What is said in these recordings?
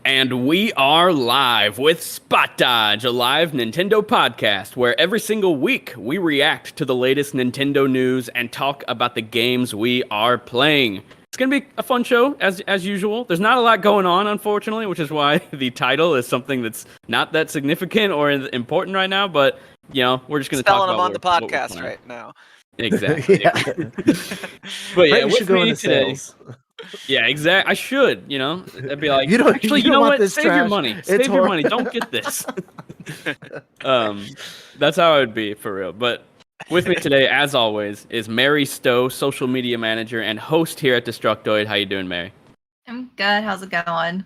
And we are live with Spot Dodge, a live Nintendo podcast where every single week we react to the latest Nintendo news and talk about the games we are playing. It's going to be a fun show, as usual. There's not a lot going on, unfortunately, which is why the title is something that's not that significant or important right now, but, you know, we're just going to talk about them on the podcast right now. Exactly. Yeah. But yeah, you should go into today, sales. yeah, exactly. I should, you know. I'd be like, You don't- actually, you you don't know want what? this Save your trash. money. It's Save your hor- money. Don't get this. That's how I would be for real. But with me today, as always, is Mary Stowe, social media manager and host here at Destructoid. How you doing, Mary? I'm good. How's it going?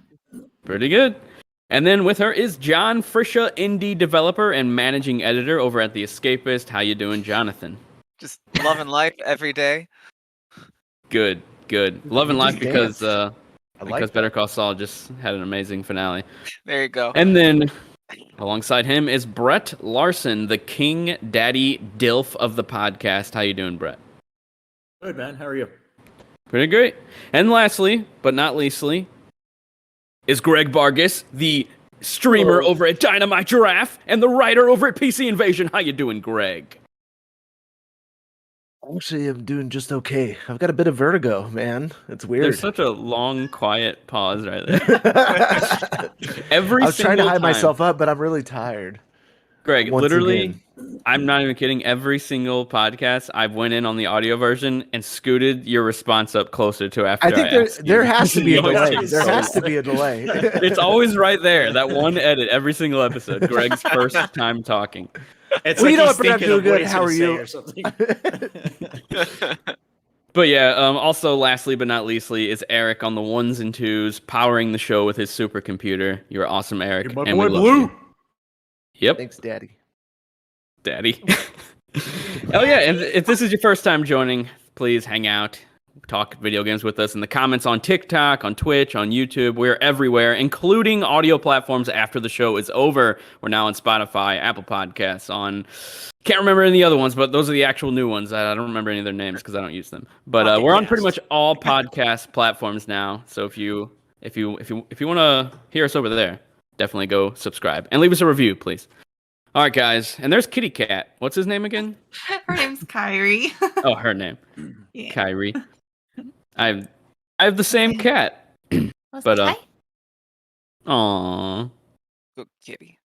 Pretty good. And then with her is John Frisha, indie developer and managing editor over at The Escapist. How you doing, Jonathan? Just loving life every day. Good. Loving You life just because danced. I like because Better Call Saul just had an amazing finale. There you go. And then alongside him is Brett Larson, the king daddy dilf of the podcast. How you doing, Brett? Good, man. How are you? Pretty great. And lastly, but not leastly, is Greg Vargas, the streamer over at Dynamite Giraffe and the writer over at PC Invasion. How you doing, Greg? Actually, I'm doing just okay. I've got a bit of vertigo, man. It's weird. There's such a long, quiet pause right there. I Every was trying to single hide time. myself up, but I'm really tired. Greg, Once literally, again. I'm not even kidding. Every single podcast, I've went in on the audio version and scooted your response up closer to after I think asked there you. has to be a You always delay. get There so has to be a delay. It's always right there. That one edit every single episode. Greg's first time talking. It's Well, you know he's what, Brett, I'm thinking of doing what good. he's How gonna are say you? or something. But yeah, also lastly but not leastly is Eric on the ones and twos, powering the show with his supercomputer. You're awesome, Eric. You're my and we boy love Blue. you. Yep, Thanks, Daddy. Daddy. Oh yeah, and if this is your first time joining, please hang out. Talk video games with us in the comments on TikTok, on Twitch, on YouTube. We're everywhere, including audio platforms after the show is over. We're now on Spotify, Apple Podcasts, on... Can't remember any of the other ones, but those are the actual new ones. I don't remember any of their names because I don't use them. But we're on pretty much all podcast platforms now. So if you want to hear us over there, definitely go subscribe and leave us a review, please. All right, guys. And there's Kitty Cat. What's his name again? Her name's Kyrie. Oh, her name. Yeah. Kyrie. I have the same cat. But aw, Good kitty.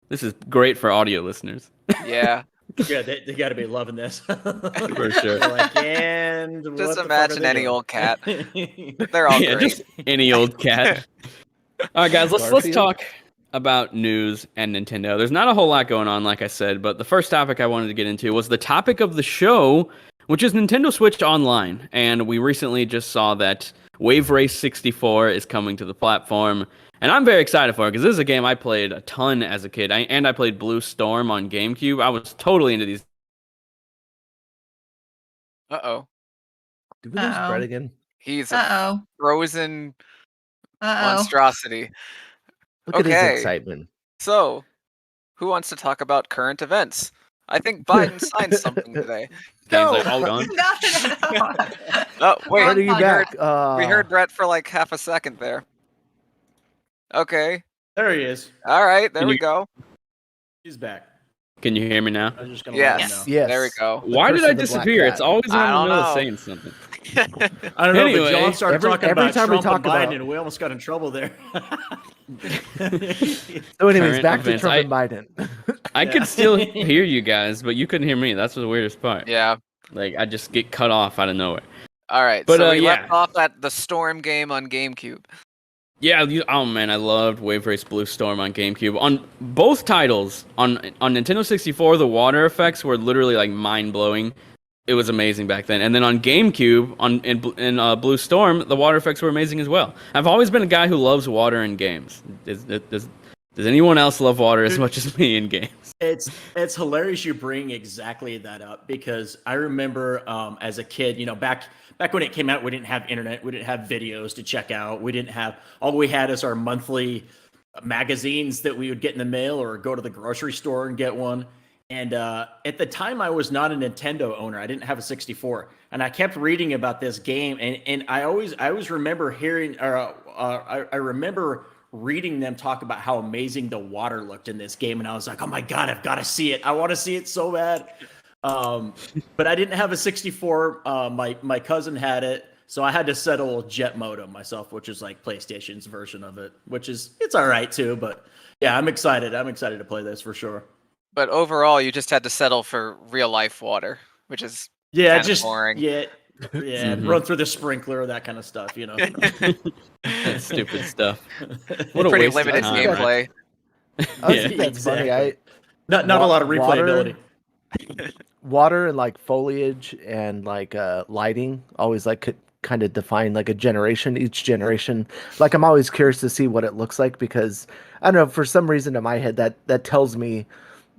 this is great for audio listeners. Yeah. Yeah, they got to be loving this. For sure. They're like, and what Just the fuck imagine are they any doing? old cat. They're all Yeah, great. just any old cat. All right, guys, let's Garfield? talk about news and Nintendo. There's not a whole lot going on, like I said, but the first topic I wanted to get into was the topic of the show, which is Nintendo Switch Online. And we recently just saw that Wave Race 64 is coming to the platform. And I'm very excited for it because this is a game I played a ton as a kid. I played Blue Storm on GameCube. I was totally into these. Uh-oh. Did we lose Uh-oh. Brett again? He's a Uh-oh. frozen Uh-oh. monstrosity. Look at his Okay. excitement. So, who wants to talk about current events? I think Biden signed something today. Games like all gone. No. Oh, wait. Brett, are you we back? we heard Brett for like half a second there. Okay. There he is. All right. There Can we you- go. He's back. Can you hear me now? I was just gonna Yes. let him know. Yes. There we go. The Why curse did I of the black disappear? cat. It's always in the I don't middle know. of saying something. I don't know, Anyway, but John started every talking time about we Trump talk and Biden, about- and we almost got in trouble there. So anyways, Current back to events. Trump and Biden. I Yeah. could still hear you guys, but you couldn't hear me. That's the weirdest part. Yeah. Like, I just get cut off out of nowhere. All right. But, so we yeah. left off at the Storm game on GameCube. Yeah, oh man, I loved Wave Race Blue Storm on GameCube. On both titles, on Nintendo 64, the water effects were literally like mind-blowing. It was amazing back then. And then on GameCube, in Blue Storm, the water effects were amazing as well. I've always been a guy who loves water in games. Does anyone else love water as much as me in games? It's hilarious you bring exactly that up because I remember as a kid, you know, back when it came out, we didn't have internet, we didn't have videos to check out, we didn't have all we had is our monthly magazines that we would get in the mail or go to the grocery store and get one. And at the time, I was not a Nintendo owner. I didn't have a 64, and I kept reading about this game. And I always remember hearing, I remember reading them talk about how amazing the water looked in this game, and I was like, oh my god, I've got to see it. I want to see it so bad. But I didn't have a 64. My cousin had it, so I had to settle Jet Modem myself, which is like PlayStation's version of it, which is it's all right too. But yeah, I'm excited. I'm excited to play this for sure. But overall, you just had to settle for real life water, which is just boring. Yeah, run through the sprinkler, that kind of stuff, you know. That stupid stuff. What a pretty limited gameplay. I think that's funny. Not a lot of replayability. Water and like foliage and like lighting always like could kind of define like a generation. Each generation, like I'm always curious to see what it looks like because I don't know, for some reason in my head that tells me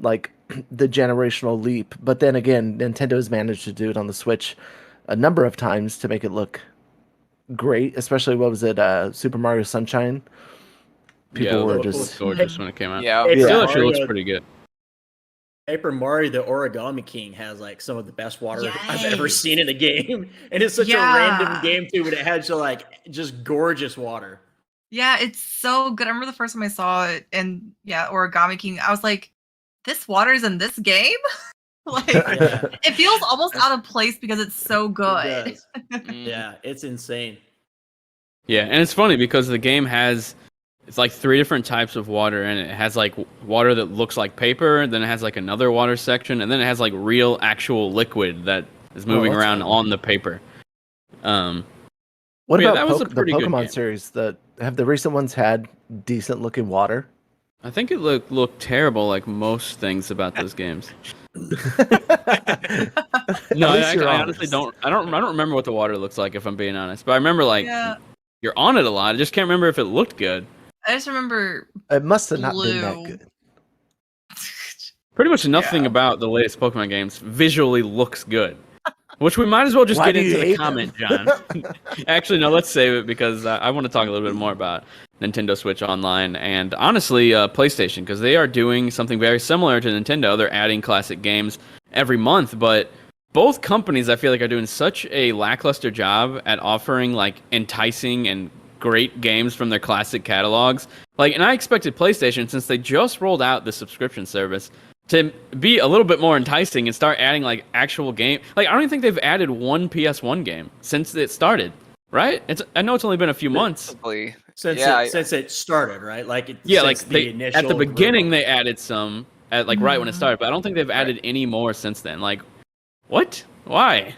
like the generational leap. But then again, Nintendo's managed to do it on the Switch a number of times to make it look great. Especially what was it, Super Mario Sunshine? People were just gorgeous when it came out. Yeah, it still actually looks pretty good. Paper Mario, the Origami King, has like some of the best water I've ever seen in a game, and it's such a random game too. But it had like just gorgeous water. Yeah, it's so good. I remember the first time I saw it, and Origami King. I was like, "This water's in this game." Like, it feels almost out of place because it's so good. Yeah, it's insane. Yeah, and it's funny because the game has. It's like 3 different types of water, and it has like water that looks like paper, then it has like another water section, and then it has like real actual liquid that is moving around on the paper. What about the Pokemon series? Have the recent ones had decent looking water? I think it looked terrible, like most things about those games. No, I honestly don't. I don't remember what the water looks like if I'm being honest, but I remember like you're on it a lot. I just can't remember if it looked good. I just remember it must have not been that good. Pretty much nothing about the latest Pokemon games visually looks good. Which we might as well just get into the comment, John. Actually, no, let's save it because I want to talk a little bit more about Nintendo Switch Online and honestly PlayStation, because they are doing something very similar to Nintendo. They're adding classic games every month, but both companies I feel like are doing such a lackluster job at offering like enticing and great games from their classic catalogs. Like, and I expected PlayStation, since they just rolled out the subscription service, to be a little bit more enticing and start adding like actual game. Like, I don't even think they've added one PS1 game since it started, right? I know it's only been a few months since it started, right? Like the initial at the beginning they added some at like right when it started, but I don't think they've added any more since then. Like, what? Why?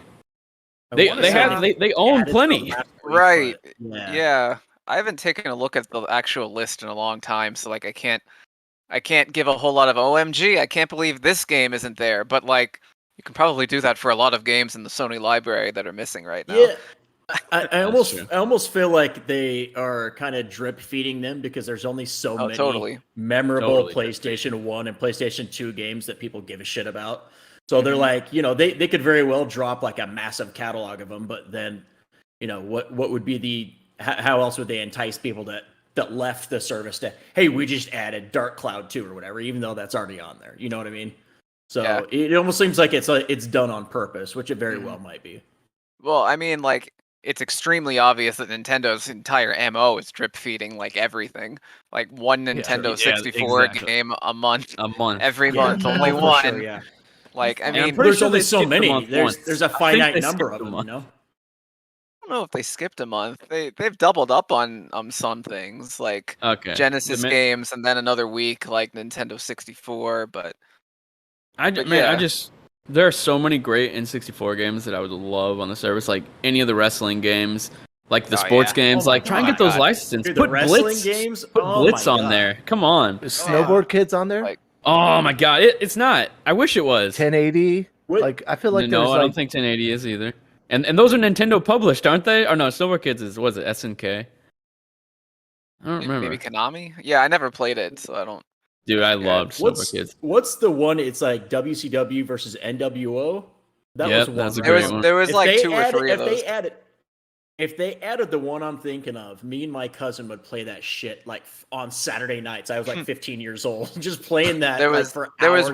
They own plenty. Right. Yeah. I haven't taken a look at the actual list in a long time, so like I can't give a whole lot of OMG, I can't believe this game isn't there, but like you can probably do that for a lot of games in the Sony library that are missing right now. Yeah. I almost feel like they are kind of drip feeding them because there's only so many memorable PlayStation 1 and PlayStation 2 games that people give a shit about. So they're like, you know, they could very well drop like a massive catalog of them, but then, you know, what would be how else would they entice people that left the service to, hey, we just added Dark Cloud 2 or whatever, even though that's already on there. You know what I mean? So it almost seems like it's done on purpose, which it very well might be. Well, I mean, like, it's extremely obvious that Nintendo's entire MO is drip feeding like everything. Like one Nintendo 64 game a month. Every month, only one. Sure, Like, I mean, there's only so many. There's a finite number of them, you know? I don't know if they skipped a month. They've doubled up on some things, like Genesis games, and then another week like Nintendo 64. But there are so many great N64 games that I would love on the service, like any of the wrestling games, like the sports games. Like, try and get those licenses. Dude, put Blitz games. Put Blitz on there. Come on. Is Snowboard Kids on there? Like, oh my god, it's not. I wish it was. 1080. Like, I feel like no, I don't think 1080 is either. And those are Nintendo published, aren't they? Or no, Snowboard Kids is, was it SNK? I don't remember. Maybe Konami? Yeah, I never played it, so I don't. Dude, I loved Snowboard Kids. What's the one? It's like WCW versus NWO. That was a great one. There was like 2 or 3 of those. If they added the one I'm thinking of, me and my cousin would play that shit like on Saturday nights. I was like 15 years old, just playing that. There was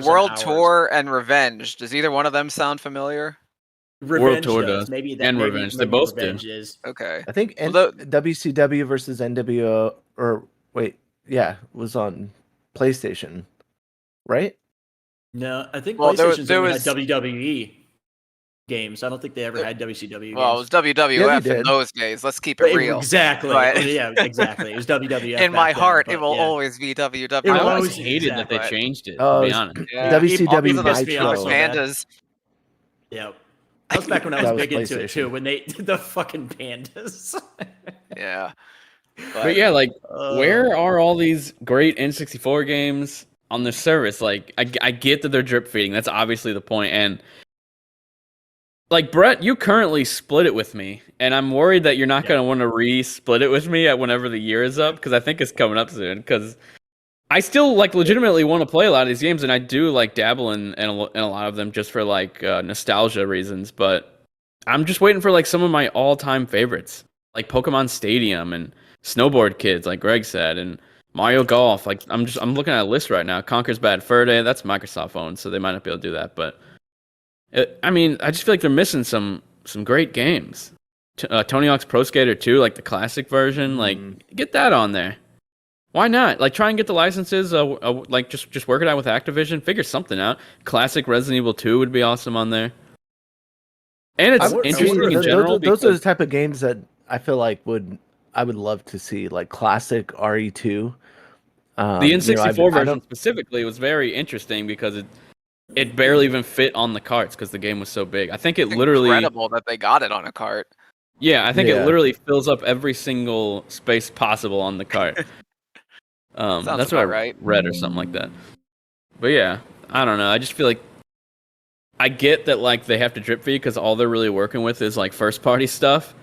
World Tour and Revenge. Does either one of them sound familiar? Revenge World Tour does. Maybe Revenge. They both do. Okay. I think WCW versus NWO or Wait, yeah, was on PlayStation, right? No, I think Well, PlayStation's there only was had WWE games. I don't think they ever had WCW well, it games. was WWF in did. those days. Let's keep it real. Exactly. But Yeah, exactly. It was WWF. in my back then, heart, but it will yeah. always be It WWF. will I always always- hated that they exactly. changed it. To Oh, be it's honest, Yeah. WCW Even those Nitro. so bad. Pandas. Yeah. That was back when I was That was big into it PlayStation. too, when they did the fucking pandas. Yeah. but yeah, like Uh, where are all these great N64 games on the service? Like, I get that they're drip feeding. That's obviously the point. And like Brett, you currently split it with me, and I'm worried that you're not Yeah. going to want to re-split it with me at whenever the year is up, because I think it's coming up soon. Because I still like legitimately want to play a lot of these games, and I do like dabble in a lot of them just for like nostalgia reasons. But I'm just waiting for like some of my all-time favorites, like Pokemon Stadium and Snowboard Kids, like Greg said, and Mario Golf. Like I'm looking at a list right now. Conker's Bad Fur Day, that's Microsoft owned, so they might not be able to do that. But I mean, I just feel like they're missing some great games. Tony Hawk's Pro Skater 2, like the classic version, like get that on there. Why not? Like try and get the licenses. Like just work it out with Activision. Figure something out. Classic Resident Evil 2 would be awesome on there. And it's interesting in general. Those are the type of games that I feel like I would love to see, like classic RE2. The N64 version specifically was very interesting because it barely even fit on the carts because the game was so big. I think it literally Incredible that they got it on a cart. Yeah, I think it literally fills up every single space possible on the cart. That's what I read or something like that. But yeah, I don't know. I just feel like I get that like they have to drip feed because all they're really working with is like first party stuff.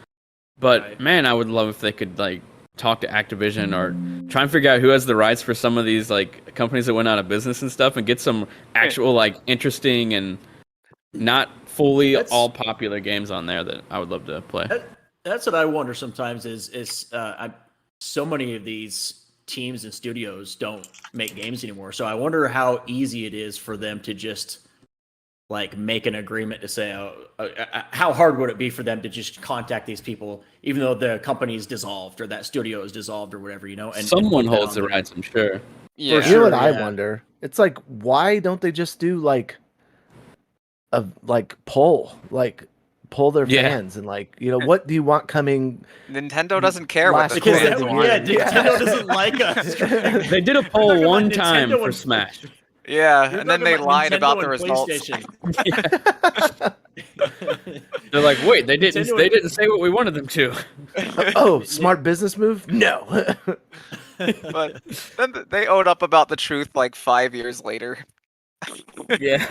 But man, I would love if they could like talk to Activision or try and figure out who has the rights for some of these like companies that went out of business and stuff, and get some actual like interesting and not fully all popular games on there that I would love to play. That's what I wonder sometimes. So many of these teams and studios don't make games anymore. So I wonder how easy it is for them to just like make an agreement to say, how hard would it be for them to just contact these people, even though the company's dissolved or that studio is dissolved or whatever, you know? And someone holds the rights, I'm sure. Yeah. You know what I wonder? It's like, why don't they just do like a poll their fans and like, you know, what do you want coming? Nintendo doesn't care what the because fans want. Nintendo doesn't like us. They did a poll one time for Smash. Yeah, and then they lied about the results. They're like, wait, they didn't say what we wanted them to. Oh, smart business move? No. But then they owed up about the truth like 5 years later. Yeah.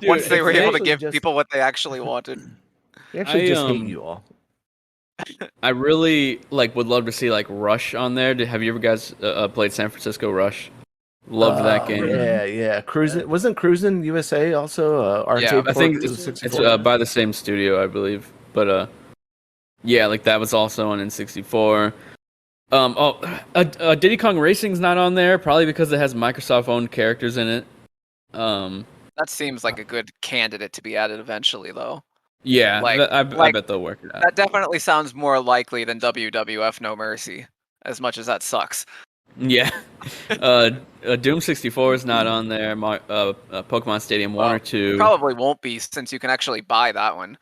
Dude, once they were able to give just- people what they actually wanted. They actually just hate you all. I really would love to see like Rush on there. Have you ever guys played San Francisco Rush? Loved that game. Yeah. Cruisin' wasn't Cruisin' USA also arcade? Yeah, I think port to it's 64? by the same studio, I believe. But yeah, like that was also on N64. Diddy Kong Racing's not on there, probably because it has Microsoft-owned characters in it. That seems like a good candidate to be added eventually, though. Yeah, I bet they'll work it out. That definitely sounds more likely than WWF No Mercy, as much as that sucks. Yeah. Doom 64 is not on there. Pokemon Stadium 1 or 2. Probably won't be, since you can actually buy that one.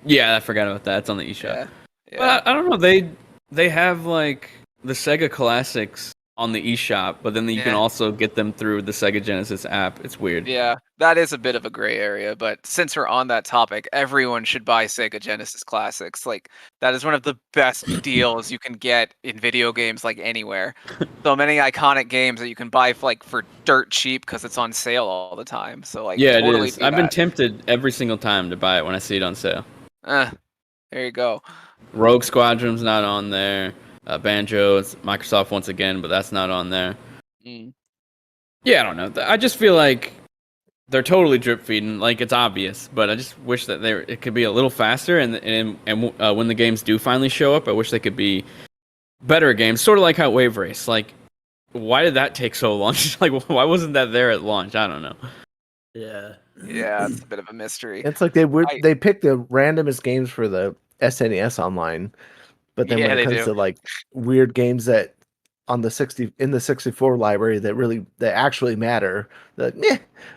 Yeah, I forgot about that. It's on the eShop. Yeah. But I don't know. They have like the Sega Classics on the eShop, but then you can also get them through the Sega Genesis app. It's weird. Yeah, that is a bit of a gray area, but since we're on that topic, everyone should buy Sega Genesis Classics. Like, that is one of the best deals you can get in video games, like, anywhere. So many iconic games that you can buy for dirt cheap because it's on sale all the time. So, like, yeah, totally it is. I've been tempted every single time to buy it when I see it on sale. There you go. Rogue Squadron's not on there. Banjo, it's Microsoft once again, but that's not on there. Yeah, I don't know. I just feel like they're totally drip feeding. Like, it's obvious, but I just wish that it could be a little faster. And when the games do finally show up, I wish they could be better games. Sort of like how Wave Race. Like, why did that take so long? Like, why wasn't that there at launch? I don't know. Yeah, it's a bit of a mystery. It's like they picked the randomest games for the SNES Online. But then when it comes to like weird games that on the 64 library that actually matter.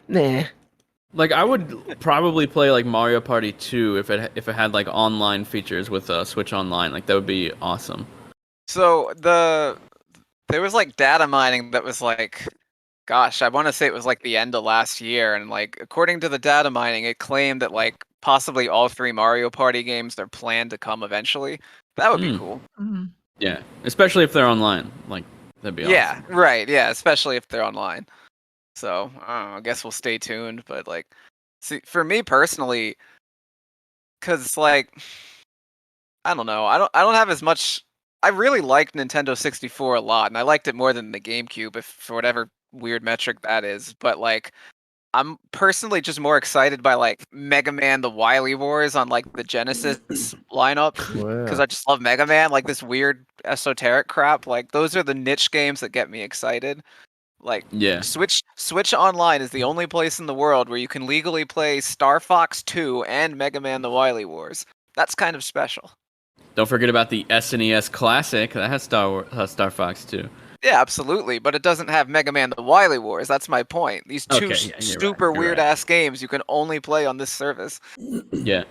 Nah. Like I would probably play like Mario Party 2 if it had like online features with Switch Online. Like that would be awesome. So there was like data mining that was like, gosh, I want to say it was like the end of last year, and like according to the data mining, it claimed that like possibly all 3 Mario Party games are planned to come eventually. That would be cool. Mhm. Yeah, especially if they're online. Like that'd be awesome. Yeah, right. Yeah, especially if they're online. So I guess we'll stay tuned. But like, see, for me personally, because like, I don't know, I don't have as much. I really liked Nintendo 64 a lot, and I liked it more than the GameCube, if for whatever weird metric that is. But like, I'm personally just more excited by like Mega Man: The Wily Wars on like the Genesis lineup because I just love Mega Man, like this weird esoteric crap. Like those are the niche games that get me excited. Like Switch Online is the only place in the world where you can legally play Star Fox 2 and Mega Man: The Wily Wars. That's kind of special. Don't forget about the SNES Classic that has Star Fox 2. Yeah, absolutely, but it doesn't have Mega Man: The Wily Wars. That's my point. These two super weird ass games you can only play on this service. Yeah.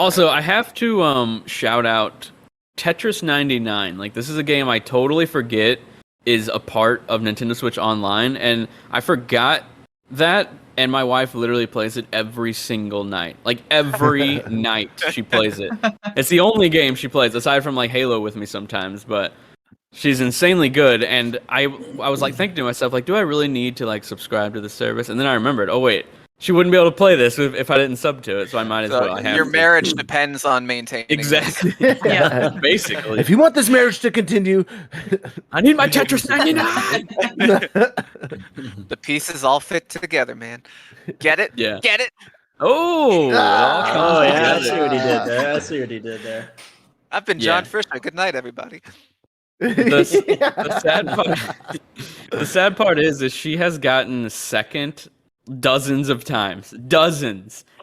Also, I have to shout out Tetris 99. Like this is a game I totally forget is a part of Nintendo Switch Online, and I forgot that, and my wife literally plays it every single night. Like every night she plays it. It's the only game she plays aside from like Halo with me sometimes, but she's insanely good. And I was like thinking to myself, like, do I really need to like subscribe to the service? And then I remembered, oh wait, she wouldn't be able to play this if I didn't sub to it, so I might as well. Your marriage depends on maintaining. Exactly. Yeah. Basically. If you want this marriage to continue, I need my Tetris 99. The pieces all fit together, man. Get it? Yeah. Get it? Oh. Yeah. I see what he did there. I've been John Fisher. Good night, everybody. The sad part is she has gotten second dozens of times, and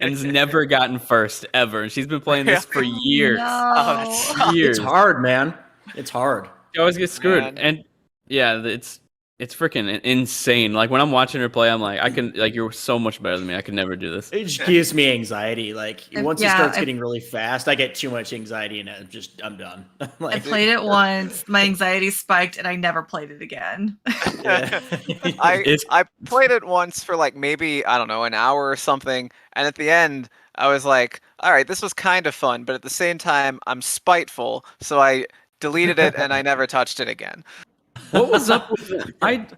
has never gotten first ever. And she's been playing this for years. No. Years. It's hard, man. It's hard. She always gets screwed. Man. And yeah, it's freaking insane. Like when I'm watching her play, I'm like, you're so much better than me. I could never do this. It just gives me anxiety. Like once it starts getting really fast, I get too much anxiety and I'm done. I played it once, my anxiety spiked, and I never played it again. I played it once for like maybe, I don't know, an hour or something, and at the end I was like, all right, this was kind of fun, but at the same time I'm spiteful, so I deleted it and I never touched it again. What was up with it?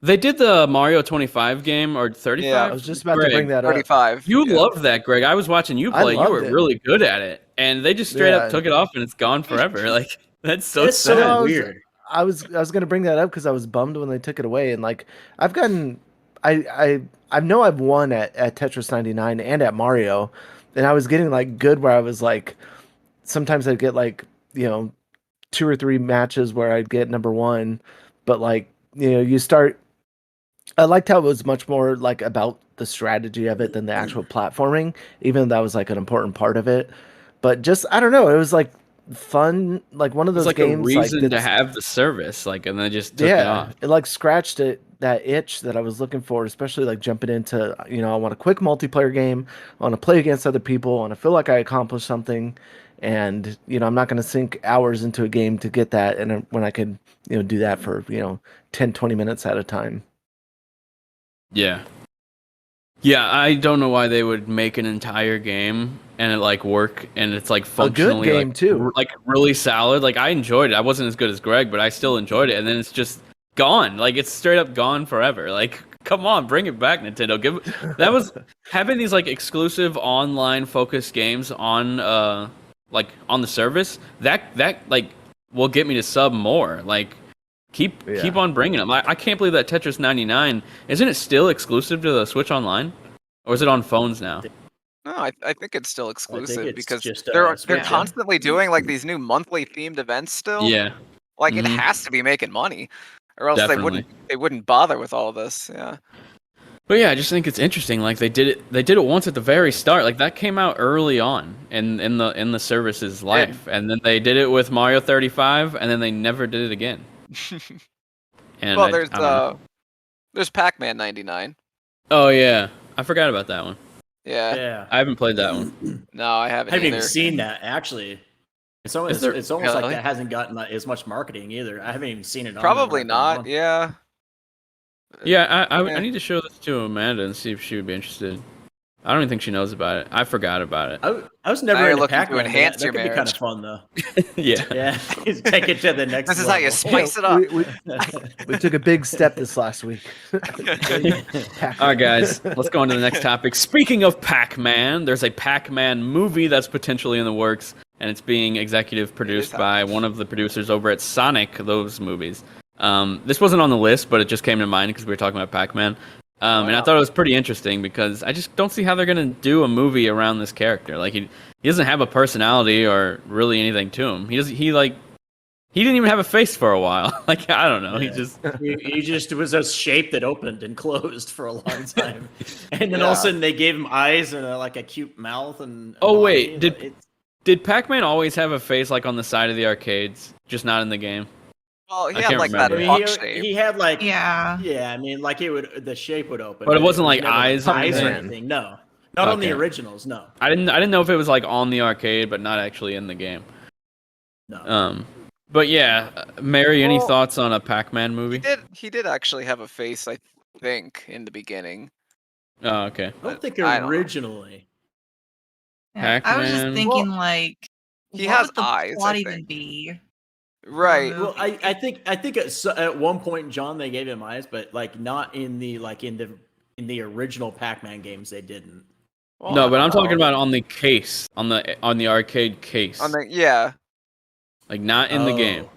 They did the Mario 25 game or 35. Yeah, I was just about to bring that up. 35. You loved that, Greg. I was watching you play. You were really good at it, and they just straight up took it off, and it's gone forever. Like that's so sad. So weird. I was gonna bring that up because I was bummed when they took it away, and like I've gotten, I know I've won at Tetris 99 and at Mario, and I was getting like good where I was like, sometimes I'd get like 2 or 3 matches where I'd get number 1, but like you start. I liked how it was much more like about the strategy of it than the actual platforming, even though that was like an important part of it. But just I don't know, it was like fun, like one of those games. It's like a reason to have the service, like, and then just took it off. It like scratched that itch that I was looking for, especially like jumping into I want a quick multiplayer game, I want to play against other people, I want to feel like I accomplished something, and I'm not going to sink hours into a game to get that, and when I could do that for 10-20 minutes at a time. Yeah, I don't know why they would make an entire game and it like work and it's like functionally a good game too, like really solid. Like I enjoyed it. I wasn't as good as Greg, but I still enjoyed it. And then it's just gone. Like it's straight up gone forever. Like come on, bring it back, Nintendo. That was having these like exclusive online focused games on like on the service. That like will get me to sub more. Like. Keep on bringing them. I can't believe that Tetris 99 isn't it still exclusive to the Switch Online, or is it on phones now? No, I think it's still exclusive because just, they're constantly doing like these new monthly themed events still. Yeah, like it has to be making money, or else they wouldn't bother with all of this. Yeah. But yeah, I just think it's interesting. Like they did it once at the very start. Like that came out early on in the service's life, and then they did it with Mario 35, and then they never did it again. And Well, I don't know. there's Pac-Man 99. Oh yeah, I forgot about that one. Yeah. I haven't played that one. No, I haven't I haven't even either. seen that actually. It's almost there- it's almost like Really? that hasn't gotten like, as much marketing either. I haven't even seen it. On Probably there when I put it not. on. Yeah. Yeah, I Yeah. need to show this to Amanda and see if she would be interested. I don't even think she knows about it. I forgot about it. I was never Now you're into looking to Pac-Man. enhance that your could be kind marriage. of fun though. Yeah. Yeah, take it to the next. This is how you level. spice it up. We took a big step this last week. All right, guys, let's go on to the next topic. Speaking of Pac-Man, there's a Pac-Man movie that's potentially in the works, and it's being executive produced by one of the producers over at Sonic, those movies. This wasn't on the list, but it just came to mind because we were talking about Pac-Man. And I thought it was pretty interesting because I just don't see how they're going to do a movie around this character. Like, he doesn't have a personality or really anything to him. He didn't even have a face for a while. Like, I don't know. Yeah. He just was a shape that opened and closed for a long time, and then all of a sudden they gave him eyes and a cute mouth and. Oh wait, did Pac-Man always have a face like on the side of the arcades, just not in the game? Well, he I had can't like remember. that I puck mean, shape. he had like Yeah. I mean, like the shape would open, But it wasn't was like never, eyes or or anything? anything. No, not on the Okay. originals. No, I didn't know if it was like on the arcade, but not actually in the game. no. But yeah, Mary, any Well, thoughts on a Pac-Man movie? He did actually have a face, I think, in the beginning. Oh, okay. I don't think I don't know. originally. Yeah, I was just Pac-Man. thinking, like, He what has would the eyes, plot I even think. be? Right. Movie. Well, I think at one point, John, they gave him eyes, but like not in the in the original Pac-Man games, they didn't. Well, No, I but I'm don't talking know. about on the case, on the arcade case, Yeah. like not in the game.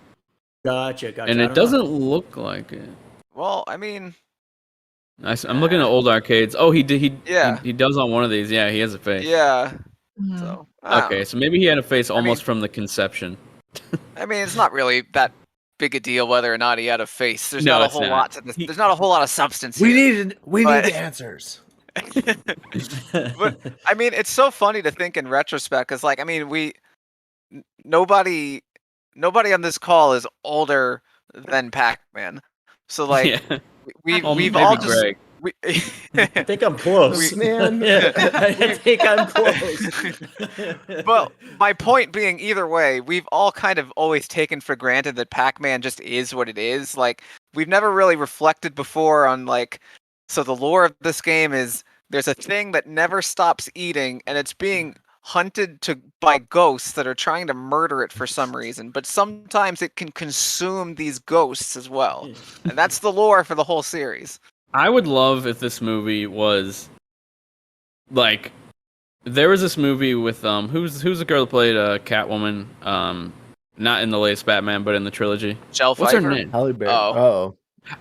Gotcha. And I it don't know. doesn't look like it. Well, I mean, I'm looking at old arcades. Oh, he did. Yeah. He does on one of these. Yeah, he has a face. yeah. Mhm. So I don't Okay, know. so maybe he had a face almost mean- from the conception. I mean, it's not really that big a deal whether or not he had a face. There's No, not a it's whole not. lot to this. There's not a whole lot of substance We here. need But- the answers. But I mean, it's so funny to think in retrospect, because like, I mean, nobody on this call is older than Pac-Man, so like Yeah. we've Maybe all just Greg. I think I'm close, Man. Yeah, I think I'm close. Well, my point being, either way, we've all kind of always taken for granted that Pac-Man just is what it is. Like, we've never really reflected before on, like, so the lore of this game is there's a thing that never stops eating, and it's being hunted by ghosts that are trying to murder it for some reason. But sometimes it can consume these ghosts as well. And that's the lore for the whole series. I would love if this movie was like there was this movie with who's the girl that played Catwoman, not in the latest Batman but in the trilogy. Shell What's her Pfeiffer? name? Halle Berry. Oh.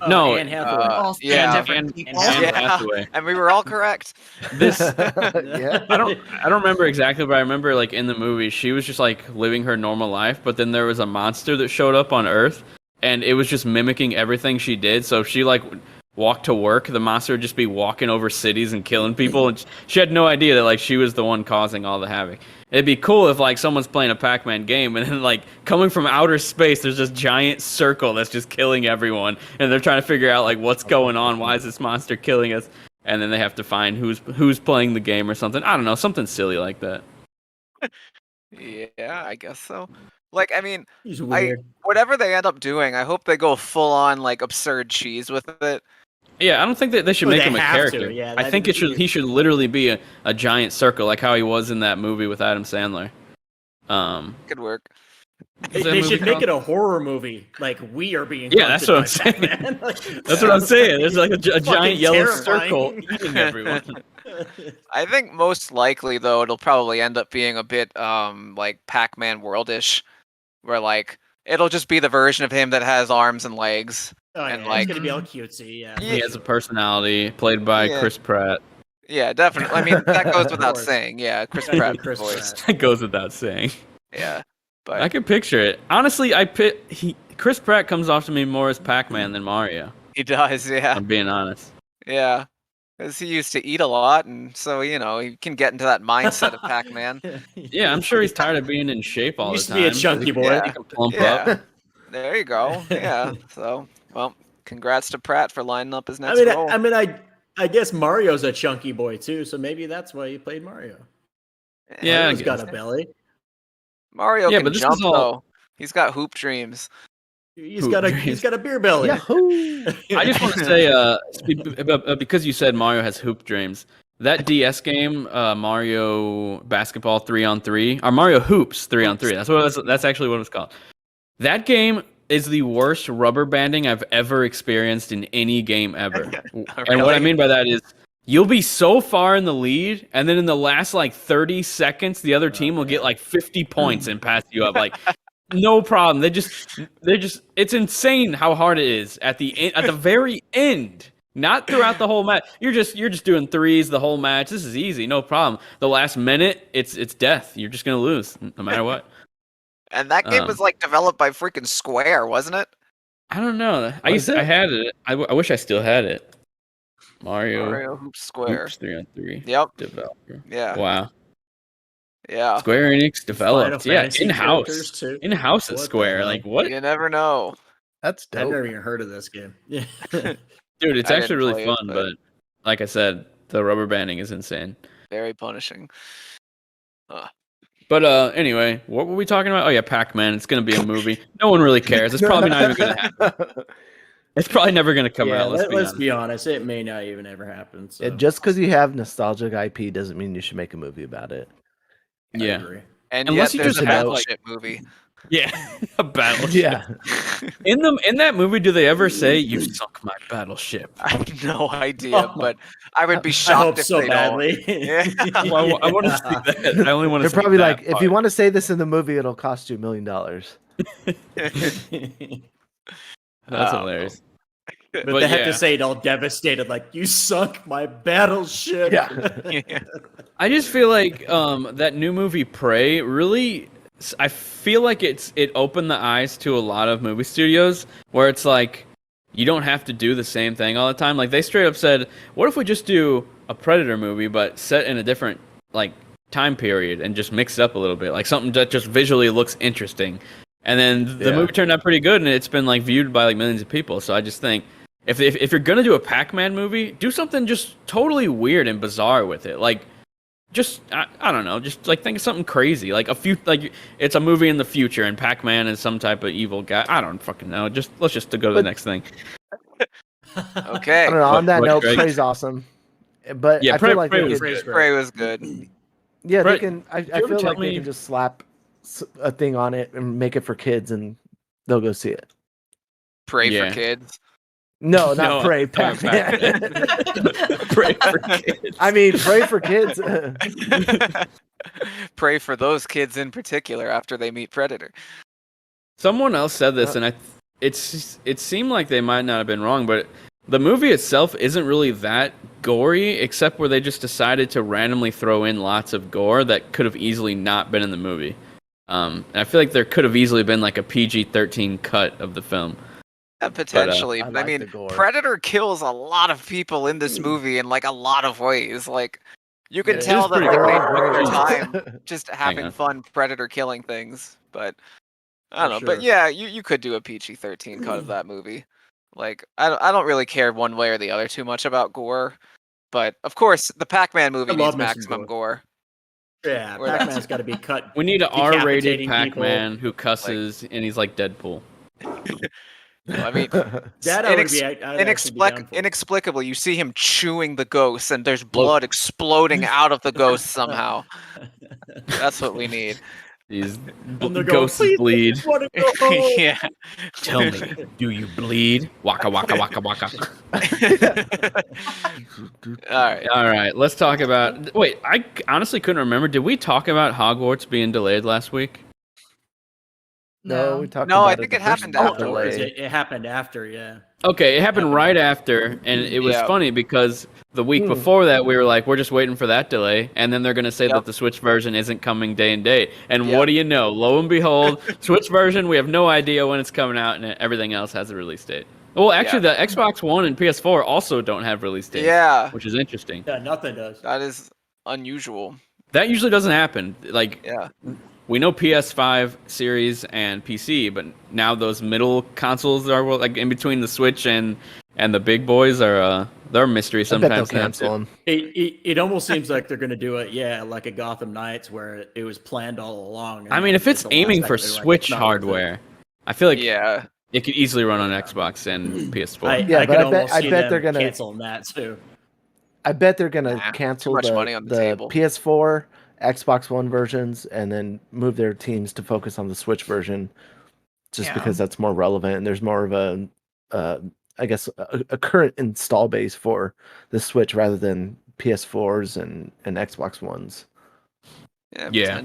No, Anne Hathaway. All yeah, different Anne- people. Anne Yeah. Hathaway. And we were all correct. This Yeah. I don't remember exactly, but I remember like in the movie she was just like living her normal life, but then there was a monster that showed up on Earth and it was just mimicking everything she did. So if she like walked to work, the monster would just be walking over cities and killing people, and she had no idea that like she was the one causing all the havoc. It'd be cool if like someone's playing a Pac-Man game and then like coming from outer space there's this giant circle that's just killing everyone and they're trying to figure out like what's going on, why is this monster killing us, and then they have to find who's playing the game or something. I don't know, something silly like that. Yeah, I guess so. Like, I mean, He's weird. whatever they end up doing, I hope they go full on like absurd cheese with it. Yeah, I don't think that they should Well, make they him a have to, character. yeah, I think he should literally be a giant circle like how he was in that movie with Adam Sandler. Could work. What's that They movie should make called? it a horror movie, like we are being. Yeah, that's hunted what by I'm saying. Pac-Man. Like, That's what I'm saying. There's like a giant fucking yellow terrifying. circle eating everyone. I think most likely though it'll probably end up being a bit like Pac-Man worldish, where like it'll just be the version of him that has arms and legs. Oh, yeah, And, it's like- gonna be all cutesy. Yeah. He has a personality played by Yeah. Chris Pratt. Yeah, definitely. I mean, that goes Of without course. saying. Yeah, Chris Gotta be Pratt Chris voice. Pratt. That goes without saying. Yeah, but I can picture it. Honestly, Chris Pratt comes off to me more as Pac-Man than Mario. he does. Yeah, I'm being honest. yeah. Because he used to eat a lot, and so he can get into that mindset of Pac-Man. Yeah, I'm sure he's tired of being in shape all Used the to time. be a chunky boy. Yeah. He can plump Yeah. up. There you go. Yeah. So, well, congrats to Pratt for lining up his next role. I guess Mario's a chunky boy too, so maybe that's why he played Mario. Yeah, Mario's got a belly. Mario can jump though. He's got hoop dreams. He's got a beer belly. Yahoo! I just want to say, because you said Mario has hoop dreams, that DS game, Mario Basketball 3-on-3, or Mario Hoops 3-on-3. That's actually what it was called. That game is the worst rubber banding I've ever experienced in any game ever. And what I mean by that is you'll be so far in the lead, and then in the last like 30 seconds, the other team will get like 50 points and pass you up. Like, no problem. They're just. It's insane how hard it is at the very end. Not throughout the whole match. You're just doing threes the whole match. This is easy, no problem. The last minute, it's death. You're just gonna lose no matter what. And that game was like developed by freaking Square, wasn't it? I don't know. I had it. I wish I still had it. Mario Hoops Square. Hoops 3-on-3. Yep. Developer. Yeah. Wow. Yeah. Square Enix developed. Yeah, in-house. In-house at Square. Like, what? You never know. That's dope. I've never even heard of this game. Yeah. Dude, it's actually really fun, but like I said, the rubber banding is insane. Very punishing. But anyway, what were we talking about? Oh yeah, Pac-Man. It's gonna be a movie. No one really cares. It's probably not even gonna happen. It's probably never gonna come out. Let's be honest. It may not even ever happen. So. Just because you have nostalgic IP doesn't mean you should make a movie about it. Yeah. And unless yet there's a Battleship movie. Yeah, a battleship. Yeah. In that movie, do they ever say "You sunk my battleship"? I have no idea, but I would be shocked if so they badly. Don't. Well, I want to see that. I only want to. They're probably like, if you want to say this in the movie, it'll cost you $1 million. That's hilarious. But they have to say it all devastated, like, you sunk my battleship. Yeah. I just feel like that new movie Prey really. I feel like it opened the eyes to a lot of movie studios where it's like you don't have to do the same thing all the time. Like they straight up said, "What if we just do a Predator movie but set in a different like time period and just mix it up a little bit, like something that just visually looks interesting." And then the movie turned out pretty good, and it's been like viewed by like millions of people. So I just think if you're gonna do a Pac-Man movie, do something just totally weird and bizarre with it, like. Just I don't know. Just like think of something crazy, like it's a movie in the future, and Pac-Man is some type of evil guy. I don't fucking know. Let's just go to the next thing. Okay. I don't know. On that note, Prey's awesome, but yeah, I feel like Prey was good. Yeah, they can. I feel like they can just slap a thing on it and make it for kids, and they'll go see it. Prey for kids. No, not Prey. Pac-Man. Pray for kids. I mean, Prey for kids. Pray for those kids in particular after they meet Predator. Someone else said this, and it seemed like they might not have been wrong, but the movie itself isn't really that gory, except where they just decided to randomly throw in lots of gore that could have easily not been in the movie. And I feel like there could have easily been like a PG-13 cut of the film. Yeah, potentially. But, I mean, Predator kills a lot of people in this movie in like a lot of ways. Like you can tell that like, they took their time just having fun Predator killing things. But I don't know. Sure. But yeah, you could do a PG-13 cut of that movie. Like I don't really care one way or the other too much about gore. But of course, the Pac-Man movie needs maximum gore. Yeah, Pac-Man's got to be cut. We need an R-rated Pac-Man who cusses and he's like Deadpool. I mean, inexplicably, you see him chewing the ghost, and there's blood exploding out of the ghost somehow. That's what we need. These ghosts bleed. Yeah. Tell me, do you bleed? Waka waka waka waka. All right. Let's talk about. Wait, I honestly couldn't remember. Did we talk about Hogwarts being delayed last week? No, we talked about it. I think it happened afterwards. It happened after, yeah. Okay, it happened right after, and it was funny because the week before that, we were like, we're just waiting for that delay, and then they're going to say that the Switch version isn't coming day and date. And what do you know? Lo and behold, Switch version, we have no idea when it's coming out, and everything else has a release date. Well, actually, the Xbox One and PS4 also don't have release dates. Yeah. Which is interesting. Yeah, nothing does. That is unusual. That usually doesn't happen. Like, we know PS5 series and PC, but now those middle consoles are like in between the Switch and the big boys are they're a mystery sometimes. I bet they'll cancel them. It almost seems like they're going to do it, like a Gotham Knights where it was planned all along. I mean, if it's aiming for Switch hardware, I feel like it could easily run on Xbox and PS4. I bet they're going to cancel that too. I bet they're going to cancel the PS4, Xbox One versions, and then move their teams to focus on the Switch version, just because that's more relevant and there's more of a I guess a current install base for the Switch rather than PS4s and Xbox Ones. Yeah.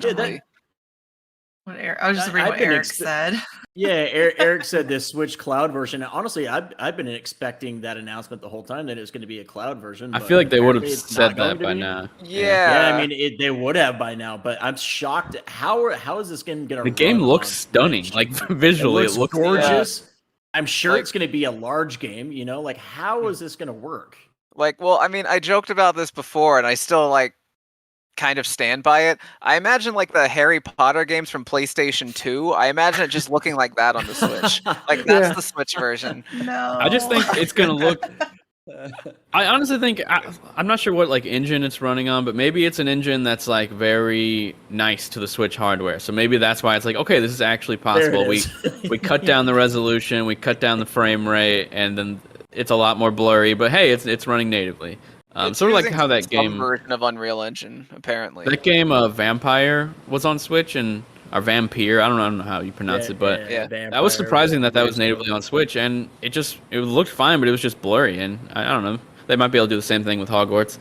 I was just reading what Eric said. Yeah, Eric said this Switch cloud version. Honestly, I've been expecting that announcement the whole time that it was going to be a cloud version. I feel like they would have said that by now. Yeah, I mean, they would have by now, but I'm shocked. How is this game going to? The game looks stunning. Like visually, it looks gorgeous. Yeah. I'm sure it's going to be a large game. Like how is this going to work? Well, I mean, I joked about this before, and I still kind of stand by it. I imagine the Harry Potter games from PlayStation 2. I imagine it just looking like that on the Switch. That's the Switch version. No. I just think it's gonna look. I honestly think I'm not sure what engine it's running on, but maybe it's an engine that's very nice to the Switch hardware. So maybe that's why it's okay, this is actually possible. We cut down the resolution, we cut down the frame rate, and then it's a lot more blurry. But hey, it's running natively. Sort of like how that game version of Unreal Engine, apparently. That game Vampire was on Switch or Vampire, I don't know how you pronounce it, but that was surprising that was natively on Switch, and it looked fine, but it was just blurry, and I don't know. They might be able to do the same thing with Hogwarts.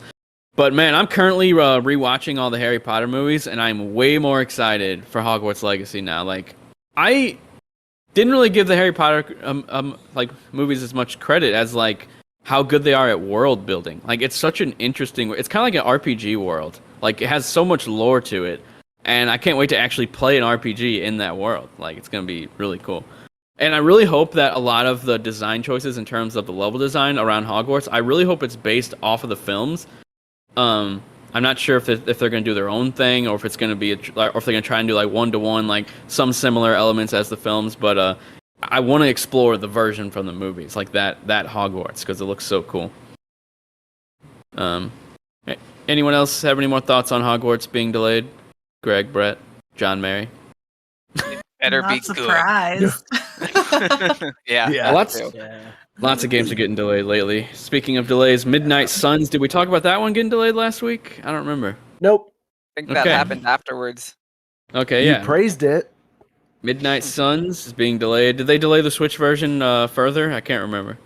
But man, I'm currently rewatching all the Harry Potter movies, and I'm way more excited for Hogwarts Legacy now. I didn't really give the Harry Potter movies as much credit as how good they are at world building. It's such an interesting. It's kind of like an RPG world. It has so much lore to it, and I can't wait to actually play an RPG in that world. It's gonna be really cool. And I really hope that a lot of the design choices in terms of the level design around Hogwarts, I really hope it's based off of the films. I'm not sure if they're gonna do their own thing or if it's gonna be or if they're gonna try and do one-to-one some similar elements as the films, but I want to explore the version from the movies, that Hogwarts, because it looks so cool. Anyone else have any more thoughts on Hogwarts being delayed? Greg, Brett, John, Mary? Better be surprised. Good. Yeah. Lots of games are getting delayed lately. Speaking of delays, Midnight Suns, did we talk about that one getting delayed last week? I don't remember. Nope. I think that happened afterwards. Okay, You praised it. Midnight Suns is being delayed. Did they delay the Switch version further? I can't remember.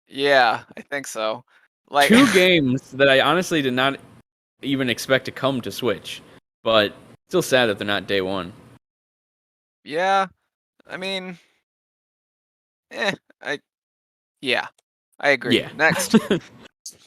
Yeah, I think so. Two games that I honestly did not even expect to come to Switch, but still sad that they're not day one. Yeah, I mean, I agree. Yeah. Next. All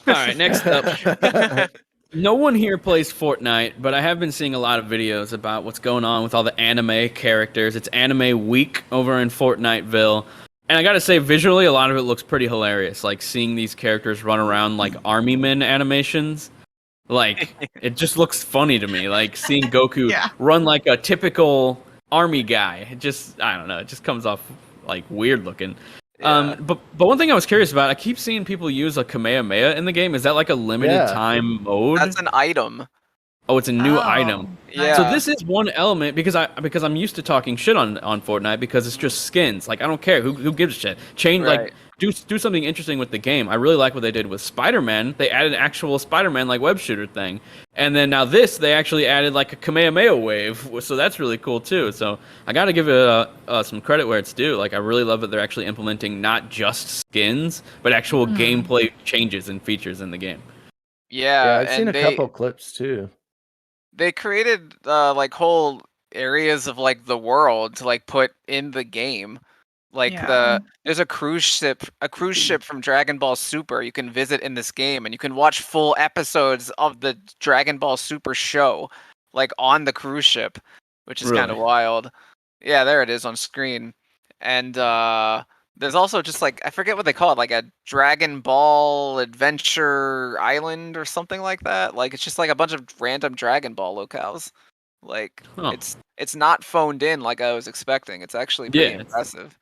right, next up. No one here plays Fortnite, but I have been seeing a lot of videos about what's going on with all the anime characters. It's Anime Week over in Fortniteville. And I gotta say, visually, a lot of it looks pretty hilarious. Seeing these characters run around like army men animations. It just looks funny to me. Seeing Goku run like a typical army guy. I don't know, it just comes off weird looking. Yeah. But one thing I was curious about, I keep seeing people use a Kamehameha in the game. Is that a limited time mode? That's an item. Oh, it's a new item. Yeah. So this is one element because I'm used to talking shit on Fortnite because it's just skins. I don't care who gives a shit. Do something interesting with the game. I really like what they did with Spider-Man. They added an actual Spider-Man web shooter thing, and then now they actually added a Kamehameha wave. So that's really cool too. So I got to give it some credit where it's due. I really love that they're actually implementing not just skins but actual gameplay changes and features in the game. Yeah, I've seen a couple clips too. They created whole areas of the world to put in the game. There's a cruise ship from Dragon Ball Super you can visit in this game, and you can watch full episodes of the Dragon Ball Super show on the cruise ship, which is kind of wild. Yeah, there it is on screen. And there's also just I forget what they call it, a Dragon Ball Adventure Island or something like that. It's just a bunch of random Dragon Ball locales. Like it's not phoned in like I was expecting. It's actually pretty impressive.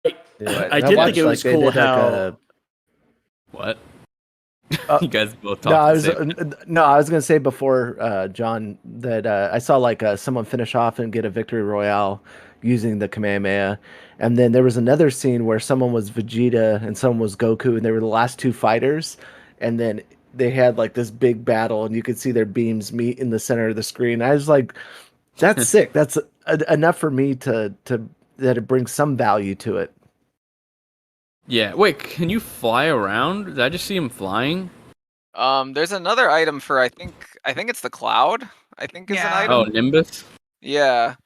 I did think it was cool how. What? You guys both talked. I was gonna say before John that I saw like someone finish off and get a victory royale using the Kamehameha, and then there was another scene where someone was Vegeta and someone was Goku, and they were the last two fighters, and then they had like this big battle, and you could see their beams meet in the center of the screen. I was like, that's sick. That's enough for me to that it brings some value to it. Yeah. Wait, can you fly around? Did I just see him flying? There's another item for I think it's the cloud. I think is an item. Oh, Nimbus. Yeah.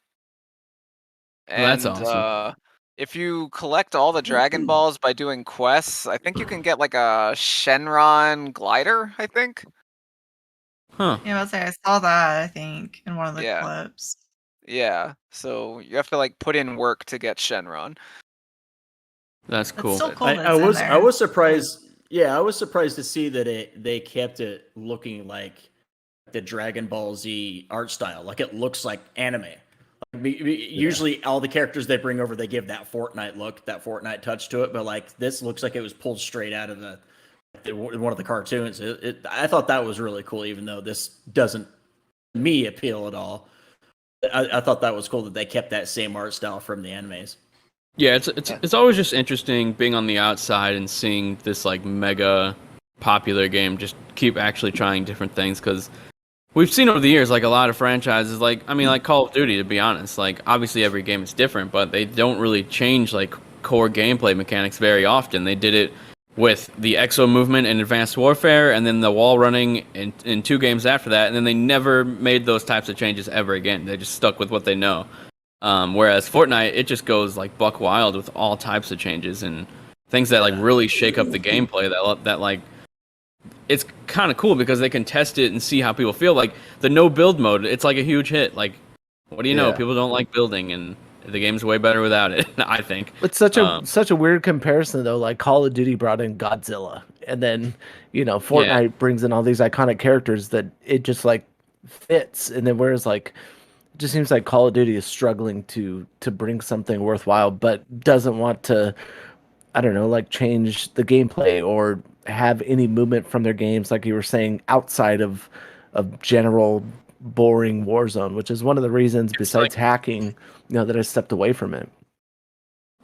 And Well, that's awesome. If you collect all the Dragon Balls by doing quests, I think you can get like a Shenron glider, I think. Huh. Yeah, I was say I saw that, I think, in one of the clips. Yeah. So you have to like put in work to get Shenron. That's cool. It's still cool I was surprised. Yeah, I was surprised to see that they kept it looking like the Dragon Ball Z art style. Like it looks like anime. Usually all the characters they bring over, they give that Fortnite look, that Fortnite touch to it. But like this looks like it was pulled straight out of one of the cartoons. I thought that was really cool, even though this doesn't me appeal at all. I thought that was cool that they kept that same art style from the animes. Yeah, it's always just interesting being on the outside and seeing this like mega popular game just keep actually trying different things, because we've seen over the years like a lot of franchises, like like Call of Duty, to be honest. Like obviously every game is different, but they don't really change like core gameplay mechanics very often. They did it with the exo movement in Advanced Warfare, and then the wall running in 2 games after that, and then they never made those types of changes ever again. They just stuck with what they know. Whereas Fortnite, it just goes like buck wild with all types of changes and things that like really shake up the gameplay. That like, it's kind of cool because they can test it and see how people feel. Like the no build mode, it's like a huge hit. Like, what do you know? People don't like building, and the game's way better without it. I think it's such a weird comparison though. Like Call of Duty brought in Godzilla, and then Fortnite brings in all these iconic characters that it just like fits. And then whereas like, it just seems like Call of Duty is struggling to bring something worthwhile, but doesn't want to, I don't know, like change the gameplay or have any movement from their games, like you were saying, outside of general boring Warzone, which is one of the reasons, besides hacking, that I stepped away from it.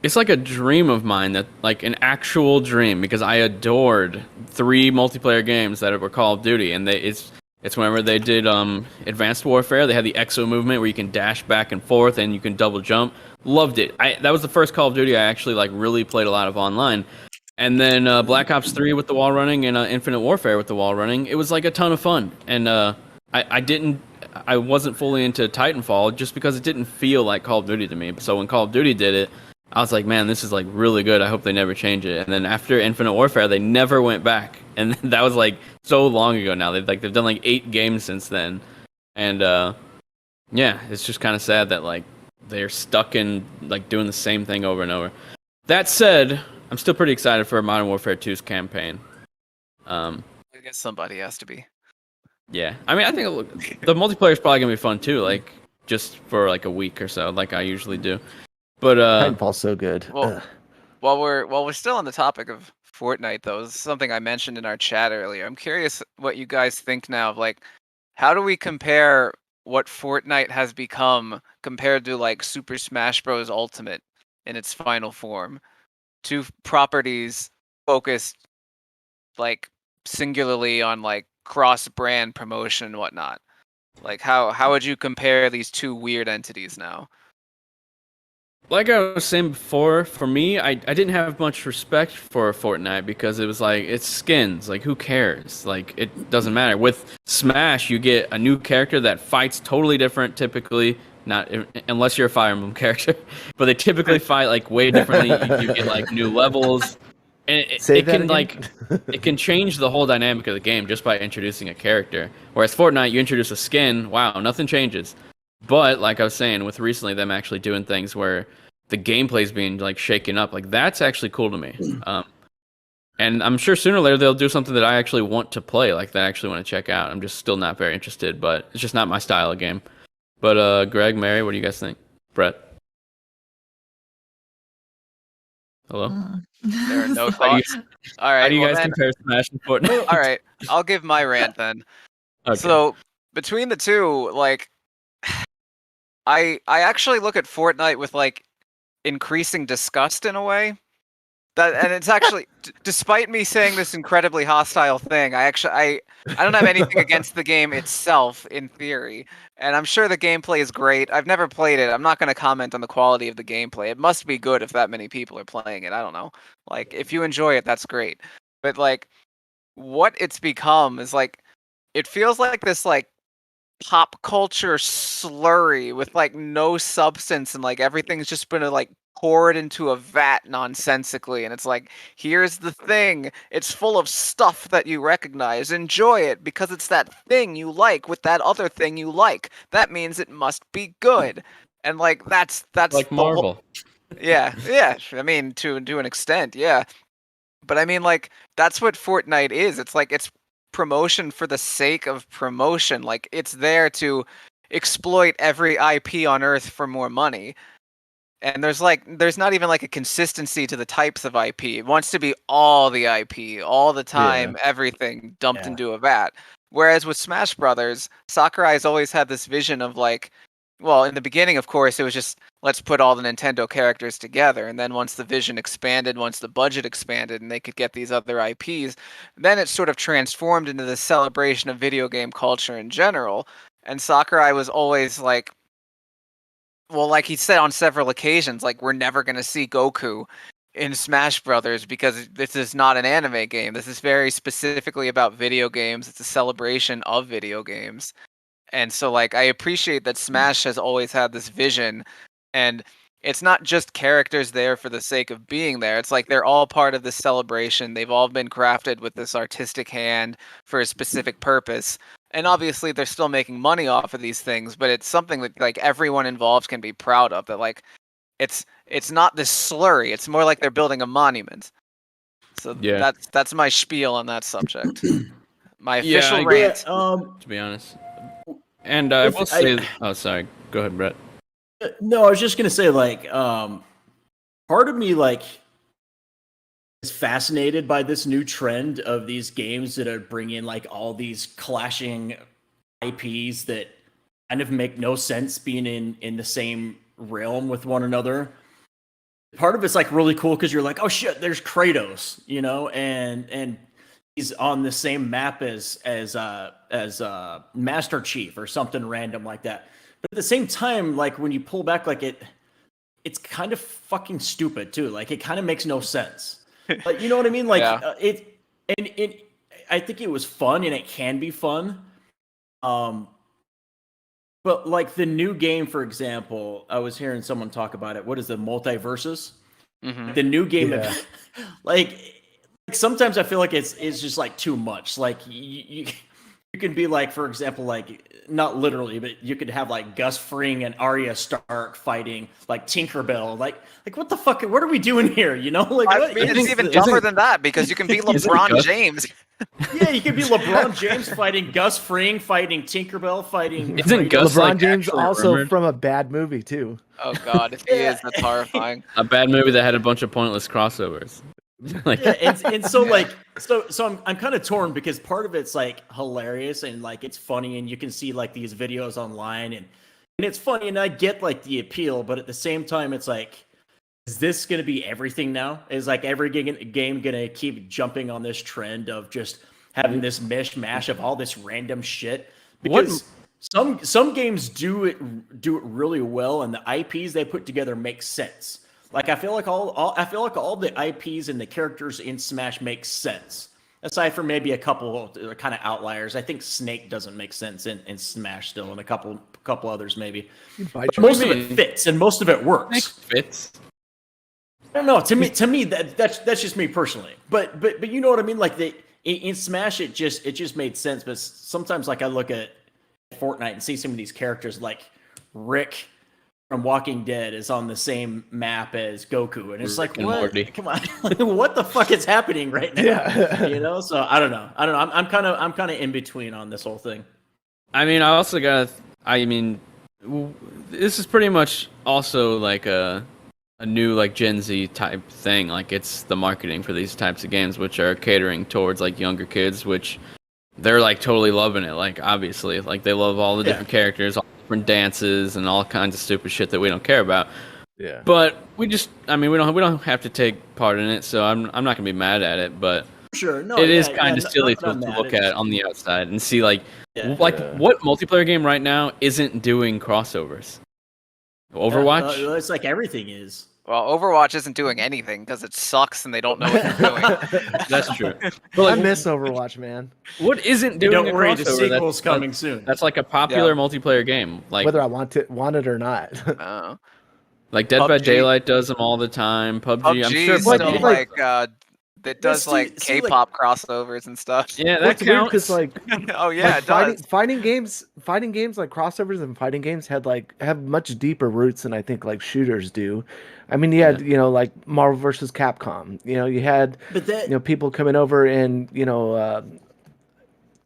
It's like a dream of mine, that like an actual dream, because I adored 3 multiplayer games that were Call of Duty, and it's whenever they did Advanced Warfare, they had the exo movement where you can dash back and forth and you can double jump. Loved it. That was the first Call of Duty I actually like really played a lot of online. And then Black Ops 3 with the wall running and Infinite Warfare with the wall running. It was like a ton of fun. And I wasn't fully into Titanfall just because it didn't feel like Call of Duty to me. So when Call of Duty did it, I was like, man, this is like really good. I hope they never change it. And then after Infinite Warfare, they never went back. And that was like so long ago now. They've done like 8 games since then. And it's just kind of sad that like they're stuck in like doing the same thing over and over. That said, I'm still pretty excited for Modern Warfare 2's campaign. I guess somebody has to be. Yeah. I mean, I think the multiplayer is probably going to be fun too, like just for like a week or so, like I usually do. But Titanfall's so good. Well, while we're still on the topic of Fortnite, though, this is something I mentioned in our chat earlier. I'm curious what you guys think now of like, how do we compare what Fortnite has become compared to like Super Smash Bros. Ultimate in its final form, 2 properties focused like singularly on like cross-brand promotion and whatnot. Like, how would you compare these 2 weird entities now? Like I was saying before, for me, I didn't have much respect for Fortnite because it was like, it's skins. Like, who cares? Like, it doesn't matter. With Smash, you get a new character that fights totally different, typically. Not unless you're a Fire Emblem character, but they typically fight like way differently. You get like new levels, and it can like it can change the whole dynamic of the game just by introducing a character. Whereas Fortnite, you introduce a skin, wow, nothing changes. But like I was saying, with recently them actually doing things where the gameplay is being like shaken up, like that's actually cool to me. And I'm sure sooner or later they'll do something that I actually want to play, like that I actually want to check out. I'm just still not very interested, but it's just not my style of game. But Greg, Mary, what do you guys think? Brett? Hello? There are no How do you, thoughts. All right. how do you well guys then, compare Smash and Fortnite? all right. I'll give my rant then. Okay. So between the two, like, I actually look at Fortnite with like increasing disgust in a way. And it's actually, despite me saying this incredibly hostile thing, I don't have anything against the game itself in theory, and I'm sure the gameplay is great. I've never played it. I'm not going to comment on the quality of the gameplay. It must be good if that many people are playing it. I don't know. Like, if you enjoy it, that's great. But like, what it's become is like, it feels like this like pop culture slurry with like no substance, and like everything's just been like poured into a vat nonsensically, and it's like, here's the thing, it's full of stuff that you recognize, enjoy it because it's that thing you like with that other thing you like, that means it must be good. And like that's like Marvel. yeah, I mean, to an extent, yeah. But I mean, like, that's what Fortnite is. It's like, it's promotion for the sake of promotion. Like, it's there to exploit every IP on Earth for more money. And there's not even like a consistency to the types of IP. It wants to be all the IP, all the time, everything dumped into a vat. Whereas with Smash Brothers, Sakurai's always had this vision of like, well, in the beginning, of course, it was just, let's put all the Nintendo characters together. And then once the vision expanded, once the budget expanded, and they could get these other IPs, then it sort of transformed into the celebration of video game culture in general. And Sakurai was always like, well, like he said on several occasions, like, we're never going to see Goku in Smash Brothers because this is not an anime game. This is very specifically about video games. It's a celebration of video games. And so, like, I appreciate that Smash has always had this vision, and it's not just characters there for the sake of being there. It's like they're all part of this celebration. They've all been crafted with this artistic hand for a specific purpose. And obviously, they're still making money off of these things, but it's something that like everyone involved can be proud of. That like, it's not this slurry. It's more like they're building a monument. So that's my spiel on that subject. My official rant. To be honest. And I will say, oh, sorry. Go ahead, Brett. No, I was just gonna say, like, part of me like is fascinated by this new trend of these games that are bringing like all these clashing IPs that kind of make no sense being in the same realm with one another. Part of it's like really cool because you're like, oh shit, there's Kratos, you know, and he's on the same map as Master Chief or something random like that. But at the same time, like when you pull back, like it's kind of fucking stupid too. Like it kind of makes no sense. Like, you know what I mean? Like I think it was fun and it can be fun. But like the new game, for example, I was hearing someone talk about it. What is the Multiverses? Mm-hmm. The new game, like sometimes I feel like it's just like too much. Like you can be like, for example, like not literally, but you could have like Gus Fring and Arya Stark fighting like Tinkerbell. Like what the fuck? What are we doing here? You know, like I mean, it's even dumber than that because you can be LeBron James. Yeah, you could be LeBron James fighting Gus Fring, fighting Tinkerbell, fighting. Isn't Gus LeBron like James also rumored? From a bad movie too? Oh God, if he is, that's horrifying. A bad movie that had a bunch of pointless crossovers. Like, yeah, and so like so I'm kind of torn because part of it's like hilarious and like it's funny and you can see like these videos online and it's funny and I get like the appeal, but at the same time it's like, is this going to be everything now? Is like every game going to keep jumping on this trend of just having this mishmash of all this random shit? Because some games do it really well, and the IPs they put together make sense. Like I feel like all the IPs and the characters in Smash make sense. Aside from maybe a couple kind of outliers, I think Snake doesn't make sense in Smash still, and a couple others maybe. But most of it fits and most of it works. Snake fits. I don't know. To me, that's just me personally. But you know what I mean. Like in Smash, it just made sense. But sometimes, like I look at Fortnite and see some of these characters, like Rick from Walking Dead is on the same map as Goku, and it's like, what? Come on, what the fuck is happening right now? Yeah. You know. So I don't know. I'm kind of in between on this whole thing. I mean, this is pretty much also like a new like Gen Z type thing. Like it's the marketing for these types of games, which are catering towards like younger kids, which they're like totally loving it. Like obviously, like they love all the different characters, all the different dances, and all kinds of stupid shit that we don't care about. Yeah. But we don't have to take part in it, so I'm not gonna be mad at it. But Sure, no, it is kind of silly to look at on the outside and see like what multiplayer game right now isn't doing crossovers. Overwatch. It's like everything is. Well, Overwatch isn't doing anything because it sucks and they don't know what they're doing. That's true. But like, I miss Overwatch, man. What isn't doing don't a worry, crossover? the sequel's coming soon. That's like a popular multiplayer game. Like whether I want it or not. Like Dead by Daylight does them all the time. PUBG, I'm sure. Still like it does like K-pop crossovers and stuff. Yeah, that counts. Like, oh yeah, like it does. Fighting games like crossovers and fighting games have much deeper roots than I think like shooters do. I mean, you had like Marvel versus Capcom. You had people coming over in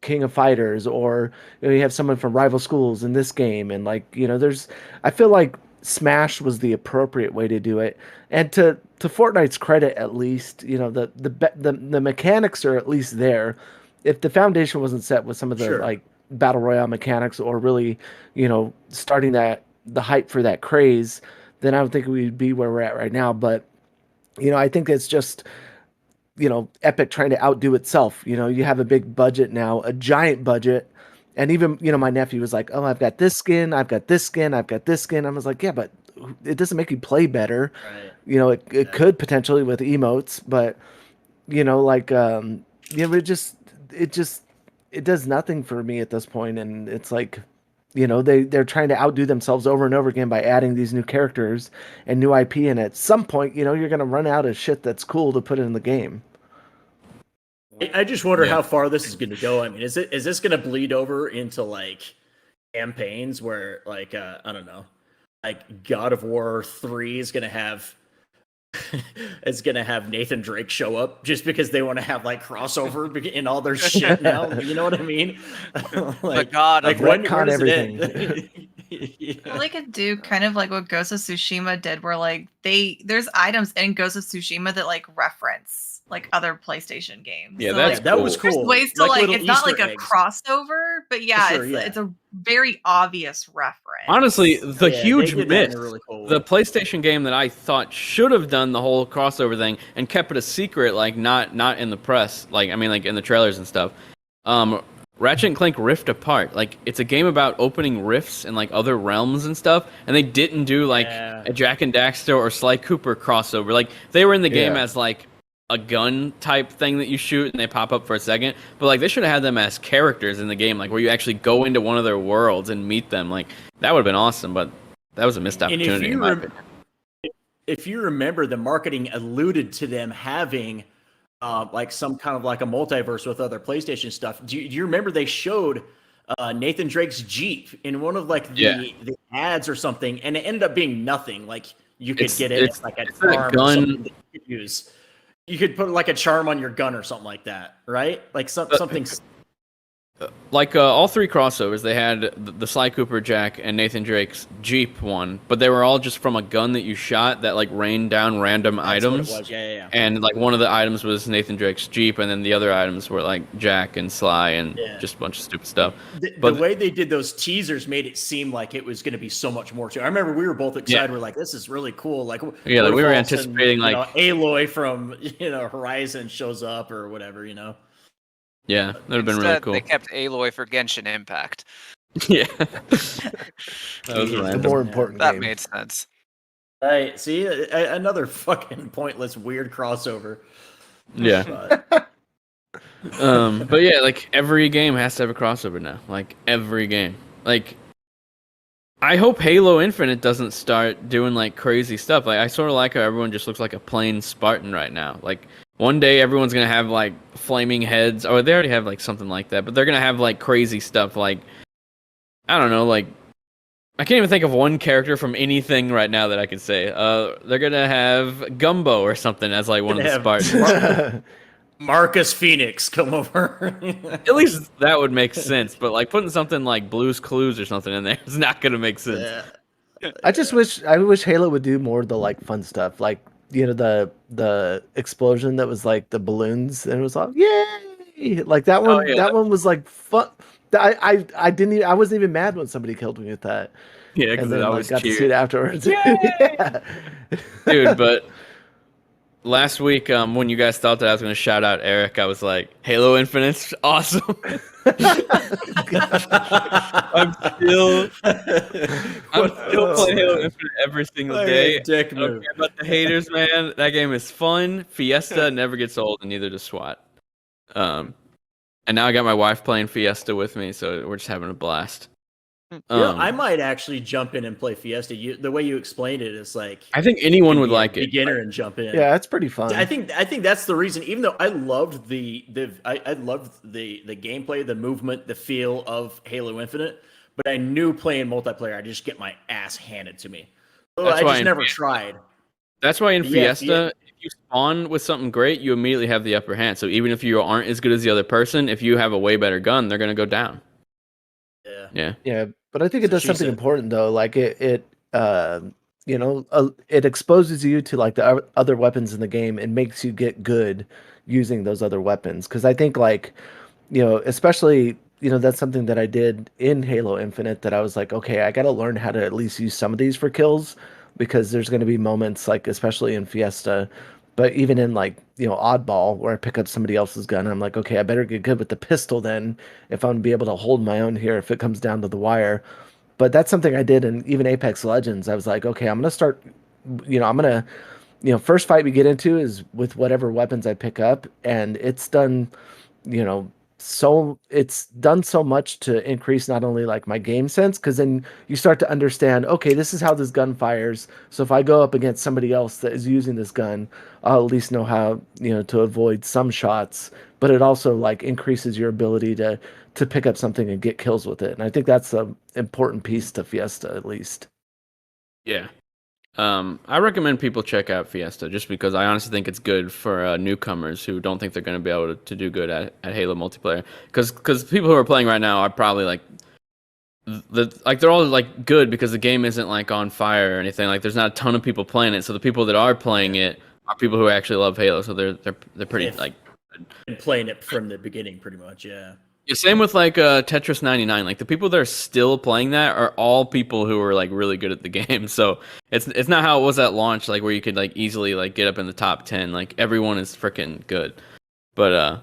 King of Fighters, or you have someone from rival schools in this game, and like I feel like Smash was the appropriate way to do it. And to Fortnite's credit, at least, the mechanics are at least there. If the foundation wasn't set with some of the like battle royale mechanics, or really, starting the hype for that craze, then I don't think we'd be where we're at right now. But I think it's just Epic trying to outdo itself. You have a big budget now, a giant budget. And even, my nephew was like, oh, I've got this skin, I've got this skin, I've got this skin. I was like, yeah, but it doesn't make you play better. Right. It could potentially with emotes, but, it does nothing for me at this point. And it's like, they're trying to outdo themselves over and over again by adding these new characters and new IP. And at some point, you're going to run out of shit that's cool to put in the game. I just wonder how far this is going to go. I mean, is this going to bleed over into like campaigns where like I don't know, like God of War 3 is going to have Nathan Drake show up just because they want to have like crossover in all their shit now. You know what I mean? Like God, like when does everything. It Well, they could do kind of like what Ghost of Tsushima did, where like there's items in Ghost of Tsushima that like reference like other PlayStation games. Yeah, so, that's like, that was cool. There's ways to like it's not Easter like eggs. a crossover, but it's a very obvious reference. Honestly, the huge they did that miss, in a really cool way. the PlayStation game that I thought should have done the whole crossover thing and kept it a secret, like not in the press, like I mean like in the trailers and stuff. Ratchet and Clank Rift Apart, like it's a game about opening rifts in like other realms and stuff, and they didn't do like a Jack and Daxter or Sly Cooper crossover. Like they were in the game as like a gun type thing that you shoot and they pop up for a second, but like they should have had them as characters in the game, like where you actually go into one of their worlds and meet them. Like that would have been awesome, but that was a missed opportunity. If you remember, the marketing alluded to them having like some kind of like a multiverse with other PlayStation stuff. Do you remember they showed Nathan Drake's Jeep in one of like the ads or something, and it ended up being nothing. Like you could get it as like a charm or something that you could use. You could put like a charm on your gun or something like that, right? Like something. Like all three crossovers, they had the Sly Cooper, Jack, and Nathan Drake's Jeep one, but they were all just from a gun that you shot that like rained down random items. What it was. Yeah. And like one of the items was Nathan Drake's Jeep, and then the other items were like Jack and Sly and just a bunch of stupid stuff. The way they did those teasers made it seem like it was going to be so much more too. I remember we were both excited. We're like, this is really cool. Like we were anticipating like Aloy from Horizon shows up or whatever. Yeah, that would have been really cool. They kept Aloy for Genshin Impact. Yeah. That was the more important That game. made sense. Right. See, another fucking pointless, weird crossover. Yeah. But yeah, like every game has to have a crossover now. Like every game. Like I hope Halo Infinite doesn't start doing like crazy stuff. Like I sort of like how everyone just looks like a plain Spartan right now. Like one day everyone's gonna have like flaming heads, or they already have like something like that, but they're gonna have like crazy stuff. Like I don't know, like I can't even think of one character from anything right now that I could say. They're gonna have Gumbo or something as like one of the Spartans. Marcus Phoenix, come over. At least that would make sense. But like putting something like Blue's Clues or something in there is not gonna make sense. Yeah. I wish Halo would do more of the like fun stuff, like the explosion that was like the balloons, and it was like yay, like that one. Oh, yeah. That one was like fun. I didn't even, I wasn't even mad when somebody killed me with that. Yeah, And because then I like was got to see it cheered. afterwards. Yay! Yeah. Dude, but last week, when you guys thought that I was going to shout out Eric, I was like, Halo Infinite's awesome. I'm still playing Halo Infinite every single day. Dick I don't move. care about the haters, man. That game is fun. Fiesta never gets old, and neither does SWAT. And now I got my wife playing Fiesta with me, so we're just having a blast. I might actually jump in and play Fiesta. The way you explained it is like I think anyone would be a like it. beginner and jump in. Yeah, it's pretty fun. I think that's the reason. Even though I loved I loved the gameplay, the movement, the feel of Halo Infinite, but I knew playing multiplayer, I just get my ass handed to me. So That's I why just in never Fiesta- tried. That's why in Yeah, Fiesta, if you spawn with something great, you immediately have the upper hand. So even if you aren't as good as the other person, if you have a way better gun, they're gonna go down. Yeah. Yeah, but I think it So does she something said. important though. Like it it exposes you to like the other weapons in the game and makes you get good using those other weapons. Because I think like, especially that's something that I did in Halo Infinite that I was like, okay, I got to learn how to at least use some of these for kills because there's going to be moments like, especially in Fiesta, but even in like Oddball where I pick up somebody else's gun, I'm like, okay, I better get good with the pistol then if I'm gonna be able to hold my own here if it comes down to the wire. But that's something I did in even Apex Legends. I was like, okay, I'm gonna start, I'm gonna, first fight we get into is with whatever weapons I pick up, and it's done, you know, it's done so much to increase not only like my game sense, because then you start to understand, okay, this is how this gun fires. So if I go up against somebody else that is using this gun, I'll at least know how, to avoid some shots. But it also like increases your ability to pick up something and get kills with it. And I think that's an important piece to Fiesta, at least. Yeah. I recommend people check out Fiesta just because I honestly think it's good for newcomers who don't think they're going to be able to do good at Halo multiplayer. Because people who are playing right now are probably like they're all like good because the game isn't like on fire or anything. Like there's not a ton of people playing it, so the people that are playing it are people who actually love Halo. So they're pretty like Been playing it from the beginning, pretty much. Yeah. Yeah, same with like Tetris 99. Like the people that are still playing that are all people who are like really good at the game. So it's not how it was at launch, like where you could like easily like get up in the top 10. Like everyone is freaking good. But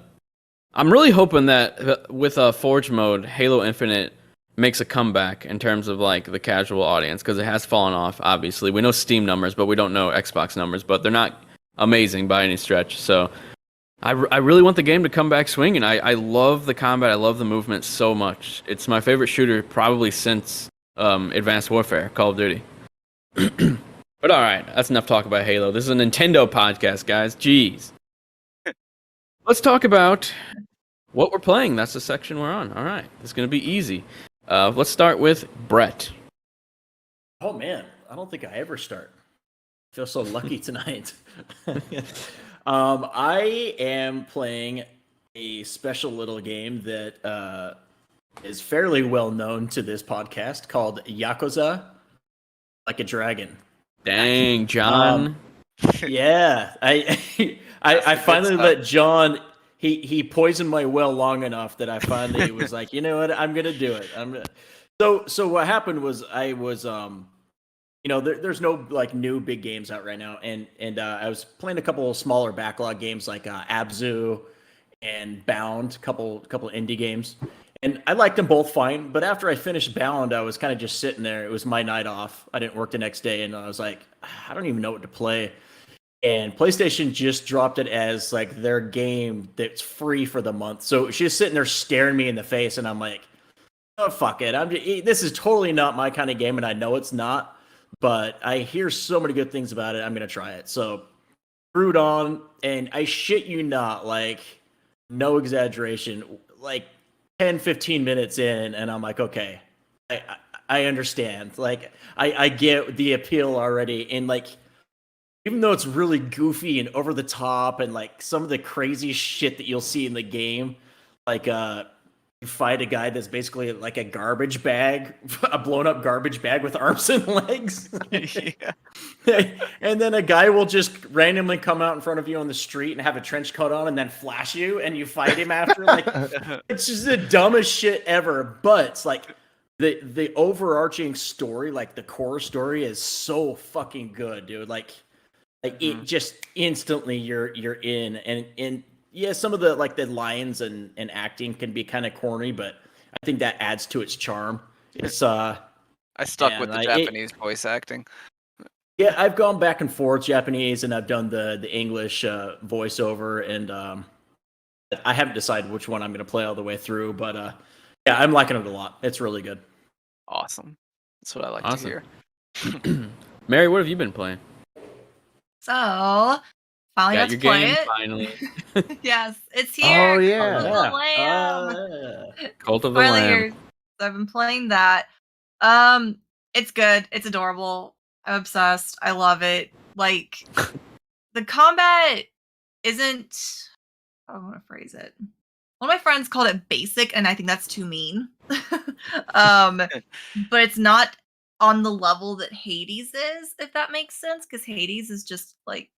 I'm really hoping that with Forge mode, Halo Infinite makes a comeback in terms of like the casual audience because it has fallen off. Obviously, we know Steam numbers, but we don't know Xbox numbers. But they're not amazing by any stretch. So. I really want the game to come back swinging. I love the combat. I love the movement so much. It's my favorite shooter probably since Advanced Warfare, Call of Duty. But all right, that's enough talk about Halo. This is a Nintendo podcast, guys. Jeez. Let's talk about what we're playing. That's the section we're on. All right, it's going to be easy. Let's start with Brett. Oh, man. I don't think I ever start. I feel so lucky tonight. I am playing a special little game that is fairly well known to this podcast called Yakuza Like a Dragon. Dang, John. Yeah, I finally let John. He poisoned my well long enough that I finally was like, you know what, I'm gonna do it. So what happened was I was there's no like new big games out right now, and I was playing a couple of smaller backlog games like Abzu and Bound, couple indie games, and I liked them both fine. But after I finished Bound, I was kind of just sitting there. It was my night off. I didn't work the next day, and I was like, I don't even know what to play. And PlayStation just dropped it as like their game that's free for the month. So she's sitting there staring me in the face, and I'm like, oh fuck it, this is totally not my kind of game, and I know it's not. But I hear so many good things about it. I'm going to try it. So, brewed on, and I shit you not, like, no exaggeration, like 10, 15 minutes in, and I'm like, okay, I understand. Like, I get the appeal already. And, like, even though it's really goofy and over the top and like some of the crazy shit that you'll see in the game, like you fight a guy that's basically like a garbage bag, a blown up garbage bag with arms and legs. And then a guy will just randomly come out in front of you on the street and have a trench coat on and then flash you and you fight him after. Like, it's just the dumbest shit ever. But it's like the overarching story, like the core story, is so fucking good, dude. Like it just instantly you're in. And yeah, some of the like the lines and acting can be kind of corny, but I think that adds to its charm. It's I stuck with the Japanese voice acting. Yeah, I've gone back and forth Japanese, and I've done the English voiceover, and I haven't decided which one I'm going to play all the way through. But yeah, I'm liking it a lot. It's really good. Awesome. That's what I like to hear. Mary, what have you been playing? So, finally got to play it. Finally. Yes, it's here. Oh, yeah. Cult of the Lamb. Cult of the Finally Lamb. here. So I've been playing that. It's good. It's adorable. I'm obsessed. I love it. Like, the combat isn't... I want to phrase it. One of my friends called it basic, and I think that's too mean. But it's not on the level that Hades is, if that makes sense, because Hades is just like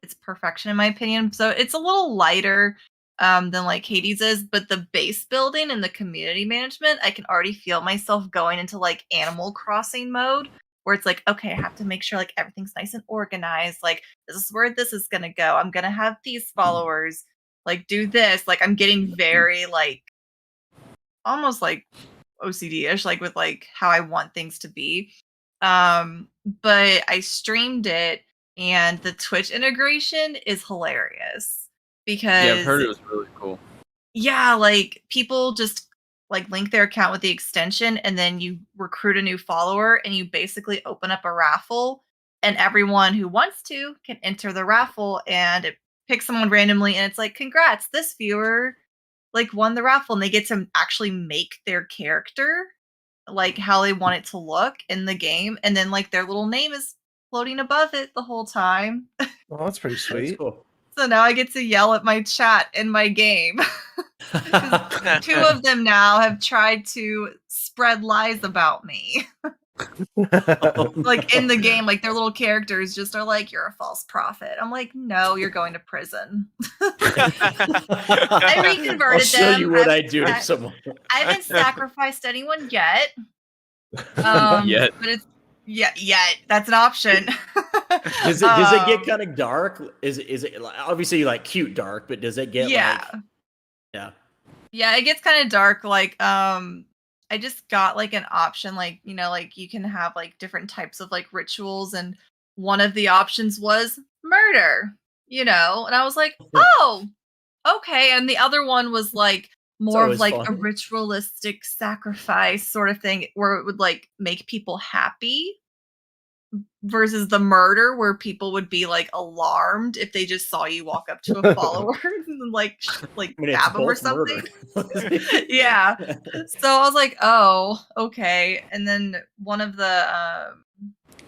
it's perfection in my opinion. So it's a little lighter than like Hades is, but the base building and the community management, I can already feel myself going into like Animal Crossing mode, where it's like, okay, I have to make sure like everything's nice and organized. Like, this is where this is gonna go. I'm gonna have these followers. Like, do this. Like, I'm getting very like almost like OCD-ish, like with like how I want things to be. But I streamed it, and the Twitch integration is hilarious because yeah, I've heard it was really cool. Yeah, like people just like link their account with the extension, and then you recruit a new follower, and you basically open up a raffle, and everyone who wants to can enter the raffle, and it picks someone randomly, and it's like, congrats, this viewer like won the raffle, and they get to actually make their character like how they want it to look in the game, and then like their little name is floating above it the whole time. Well, that's pretty sweet. That's cool. So now I get to yell at my chat in my game. 'Cause 2 of them now have tried to spread lies about me. Like in the game, like their little characters just are like, you're a false prophet. I'm like, no, you're going to prison. I reconverted I'll show them. you what I do to someone. I haven't sacrificed anyone yet. Yet. But it's yet. That's an option. Does it get kind of dark? Is it obviously like cute dark, but does it get like Yeah, it gets kind of dark. Like I just got like an option, like, you know, like you can have like different types of like rituals, and one of the options was murder, you know, and I was like, oh, okay. And the other one was like more of like a ritualistic sacrifice sort of thing where it would like make people happy, versus the murder where people would be like alarmed if they just saw you walk up to a follower and like stab them or something. Yeah. So I was like, oh, okay. And then one of the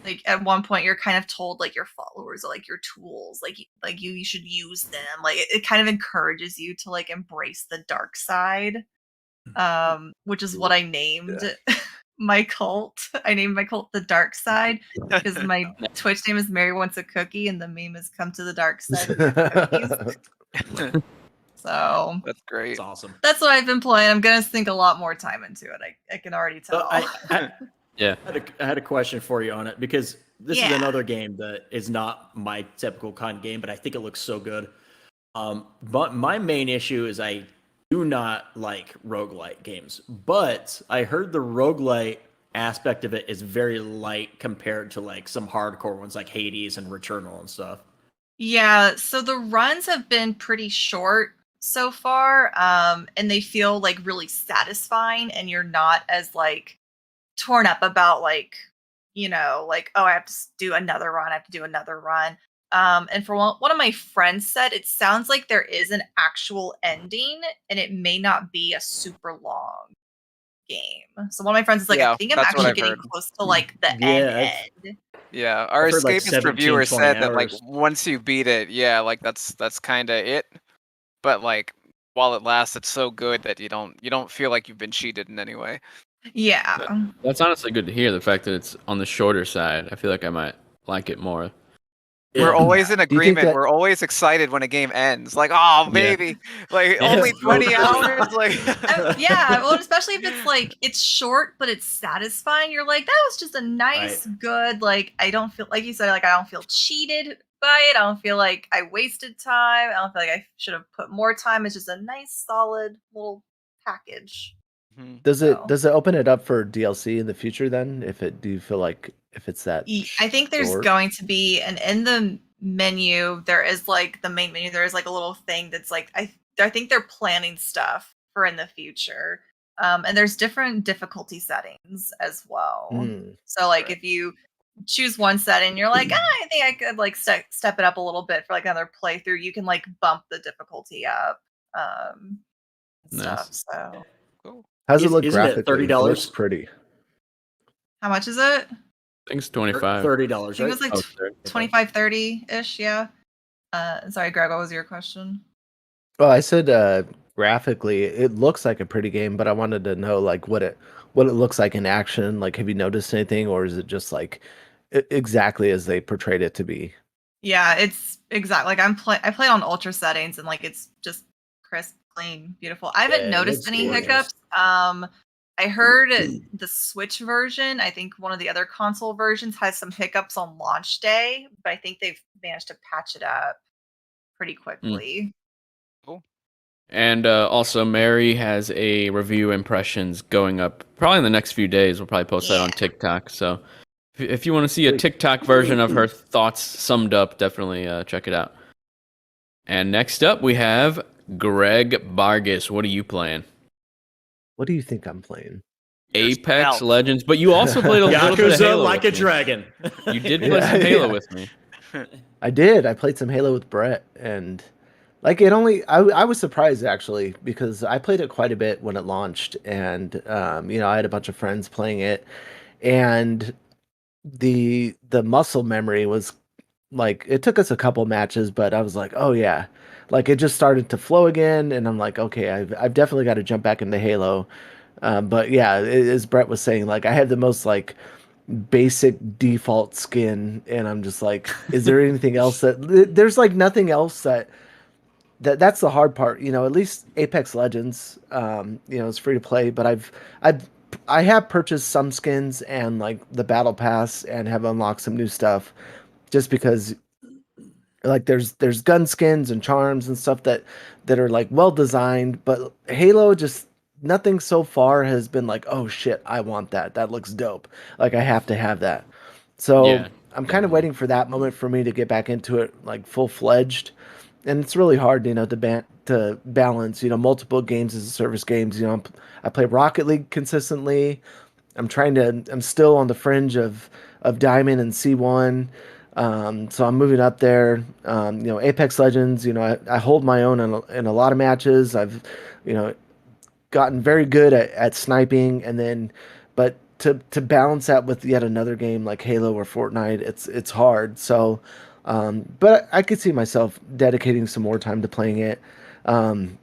like at one point you're kind of told like your followers are like your tools, like you should use them. Like it kind of encourages you to like embrace the dark side, which is what I named my cult. I named my cult the Dark Side because my Twitch name is Mary Wants a Cookie, and the meme is come to the dark side of your cookies. So that's great. That's awesome. That's what I've been playing. I'm gonna sink a lot more time into it. I can already tell. I had a question for you on it, because this is another game that is not my typical kind of game, but I think it looks so good. But my main issue is I do not like roguelite games, but I heard the roguelite aspect of it is very light compared to like some hardcore ones like Hades and Returnal and stuff. Yeah, so the runs have been pretty short so far, and they feel like really satisfying, and you're not as like torn up about like, you know, like, oh, I have to do another run, and for one of my friends said it sounds like there is an actual ending, and it may not be a super long game. So one of my friends is like, Yeah, I think I'm that's what actually I've getting heard. close to like the Yeah, end. Yeah, our I've heard, like, escapist 17, reviewer 20 said that like hours. once you beat it, yeah, like that's kind of it. But like while it lasts, it's so good that you don't feel like you've been cheated in any way. Yeah. That's honestly good to hear. The fact that it's on the shorter side, I feel like I might like it more. We're Yeah. always in Do you think agreement. that We're always excited when a game ends. Like, oh Yeah. baby, like Yeah, only so 20 true. hours. Like, Yeah, well, especially if it's like it's short but it's satisfying. You're like, that was just a nice, good. Like, I don't feel like you said. Like, I don't feel cheated by it. I don't feel like I wasted time. I don't feel like I should have put more time. It's just a nice, solid little package. does it So. open it up for DLC in the future? Then, do you feel like if it's that? I think there's short? going to be, and in the menu, there is like the main menu, there is like a little thing that's like, I think they're planning stuff for in the future. And there's different difficulty settings as well. So like if you choose one setting, you're like, I think I could like step it up a little bit for like another playthrough. You can like bump the difficulty up, stuff. So cool. How's it look Isn't it graphically? It looks $30? pretty. how much is it? I think it's 25. $30, I right? think it was like 25, 30-ish, yeah. Sorry, Greg, what was your question? Well, I said graphically, it looks like a pretty game, but I wanted to know like what it looks like in action. Like, have you noticed anything, or is it just like exactly as they portrayed it to be? Yeah, it's exactly like I played on ultra settings and like it's just crisp, clean, beautiful. I haven't Yeah, it noticed looks any gorgeous. hiccups. I heard the Switch version, I think one of the other console versions has some hiccups on launch day, but I think they've managed to patch it up pretty quickly. Cool. And also, Mary has a review impressions going up probably in the next few days. We'll probably post that on TikTok. So if you want to see a TikTok version of her thoughts summed up, definitely check it out. And next up, we have Greg Vargas. What are you playing? What do you think I'm playing? Apex Yourself. Legends, but you also played a little bit of Yakuza Halo like with a me. dragon. You did play some Halo with me. I did. I played some Halo with Brett, and like it only. I was surprised actually because I played it quite a bit when it launched, and I had a bunch of friends playing it, and the muscle memory was like it took us a couple matches, but I was like, oh yeah, like it just started to flow again, and I'm like, okay, I've definitely got to jump back into Halo. But yeah, as Brett was saying, like I have the most like basic default skin, and I'm just like, is there anything else there's like nothing else that's the hard part, at least Apex Legends, it's free to play, but I have purchased some skins and like the battle pass and have unlocked some new stuff just because like there's gun skins and charms and stuff that are like well designed, but Halo just nothing so far has been like, oh shit, I want that. That looks dope. Like I have to have that. So Yeah, I'm kind of waiting for that moment for me to get back into it like full fledged. And it's really hard, to balance, multiple games as a service games. I play Rocket League consistently. I'm still on the fringe of Diamond and C1. So I'm moving up there. Apex Legends, I hold my own in a lot of matches. I've, gotten very good at sniping, and then, but to balance that with yet another game like Halo or Fortnite, it's hard. So, but I could see myself dedicating some more time to playing it. And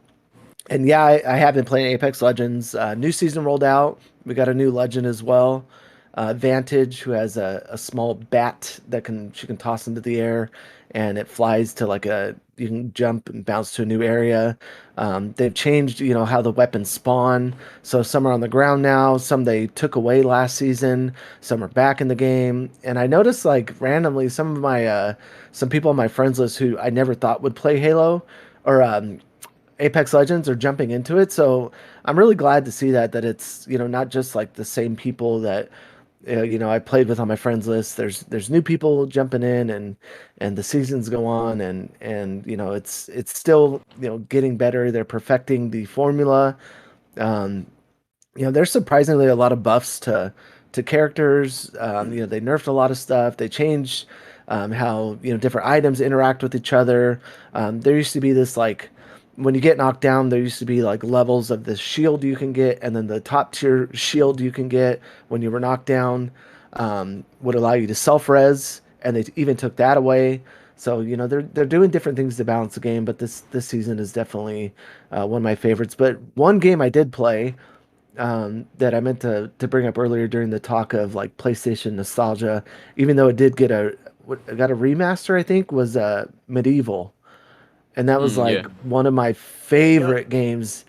yeah, I have been playing Apex Legends. New season rolled out. We got a new legend as well. Vantage, who has a small bat that she can toss into the air, and it flies to you can jump and bounce to a new area. They've changed, how the weapons spawn. So some are on the ground now. Some they took away last season. Some are back in the game. And I noticed like randomly some of my some people on my friends list who I never thought would play Halo or Apex Legends are jumping into it. So I'm really glad to see that it's, not just like the same people that, I played with on my friends list. There's new people jumping in, and the seasons go on, and it's still, getting better. They're perfecting the formula. There's surprisingly a lot of buffs to characters. They nerfed a lot of stuff. They changed how, different items interact with each other. There used to be this like when you get knocked down, there used to be like levels of the shield you can get, and then the top tier shield you can get when you were knocked down would allow you to self-res, and they even took that away. So they're doing different things to balance the game, but this season is definitely one of my favorites. But one game I did play that I meant to bring up earlier during the talk of like PlayStation nostalgia, even though it did get got a remaster, I think, was Medieval. And that was like Yeah. one of my favorite games.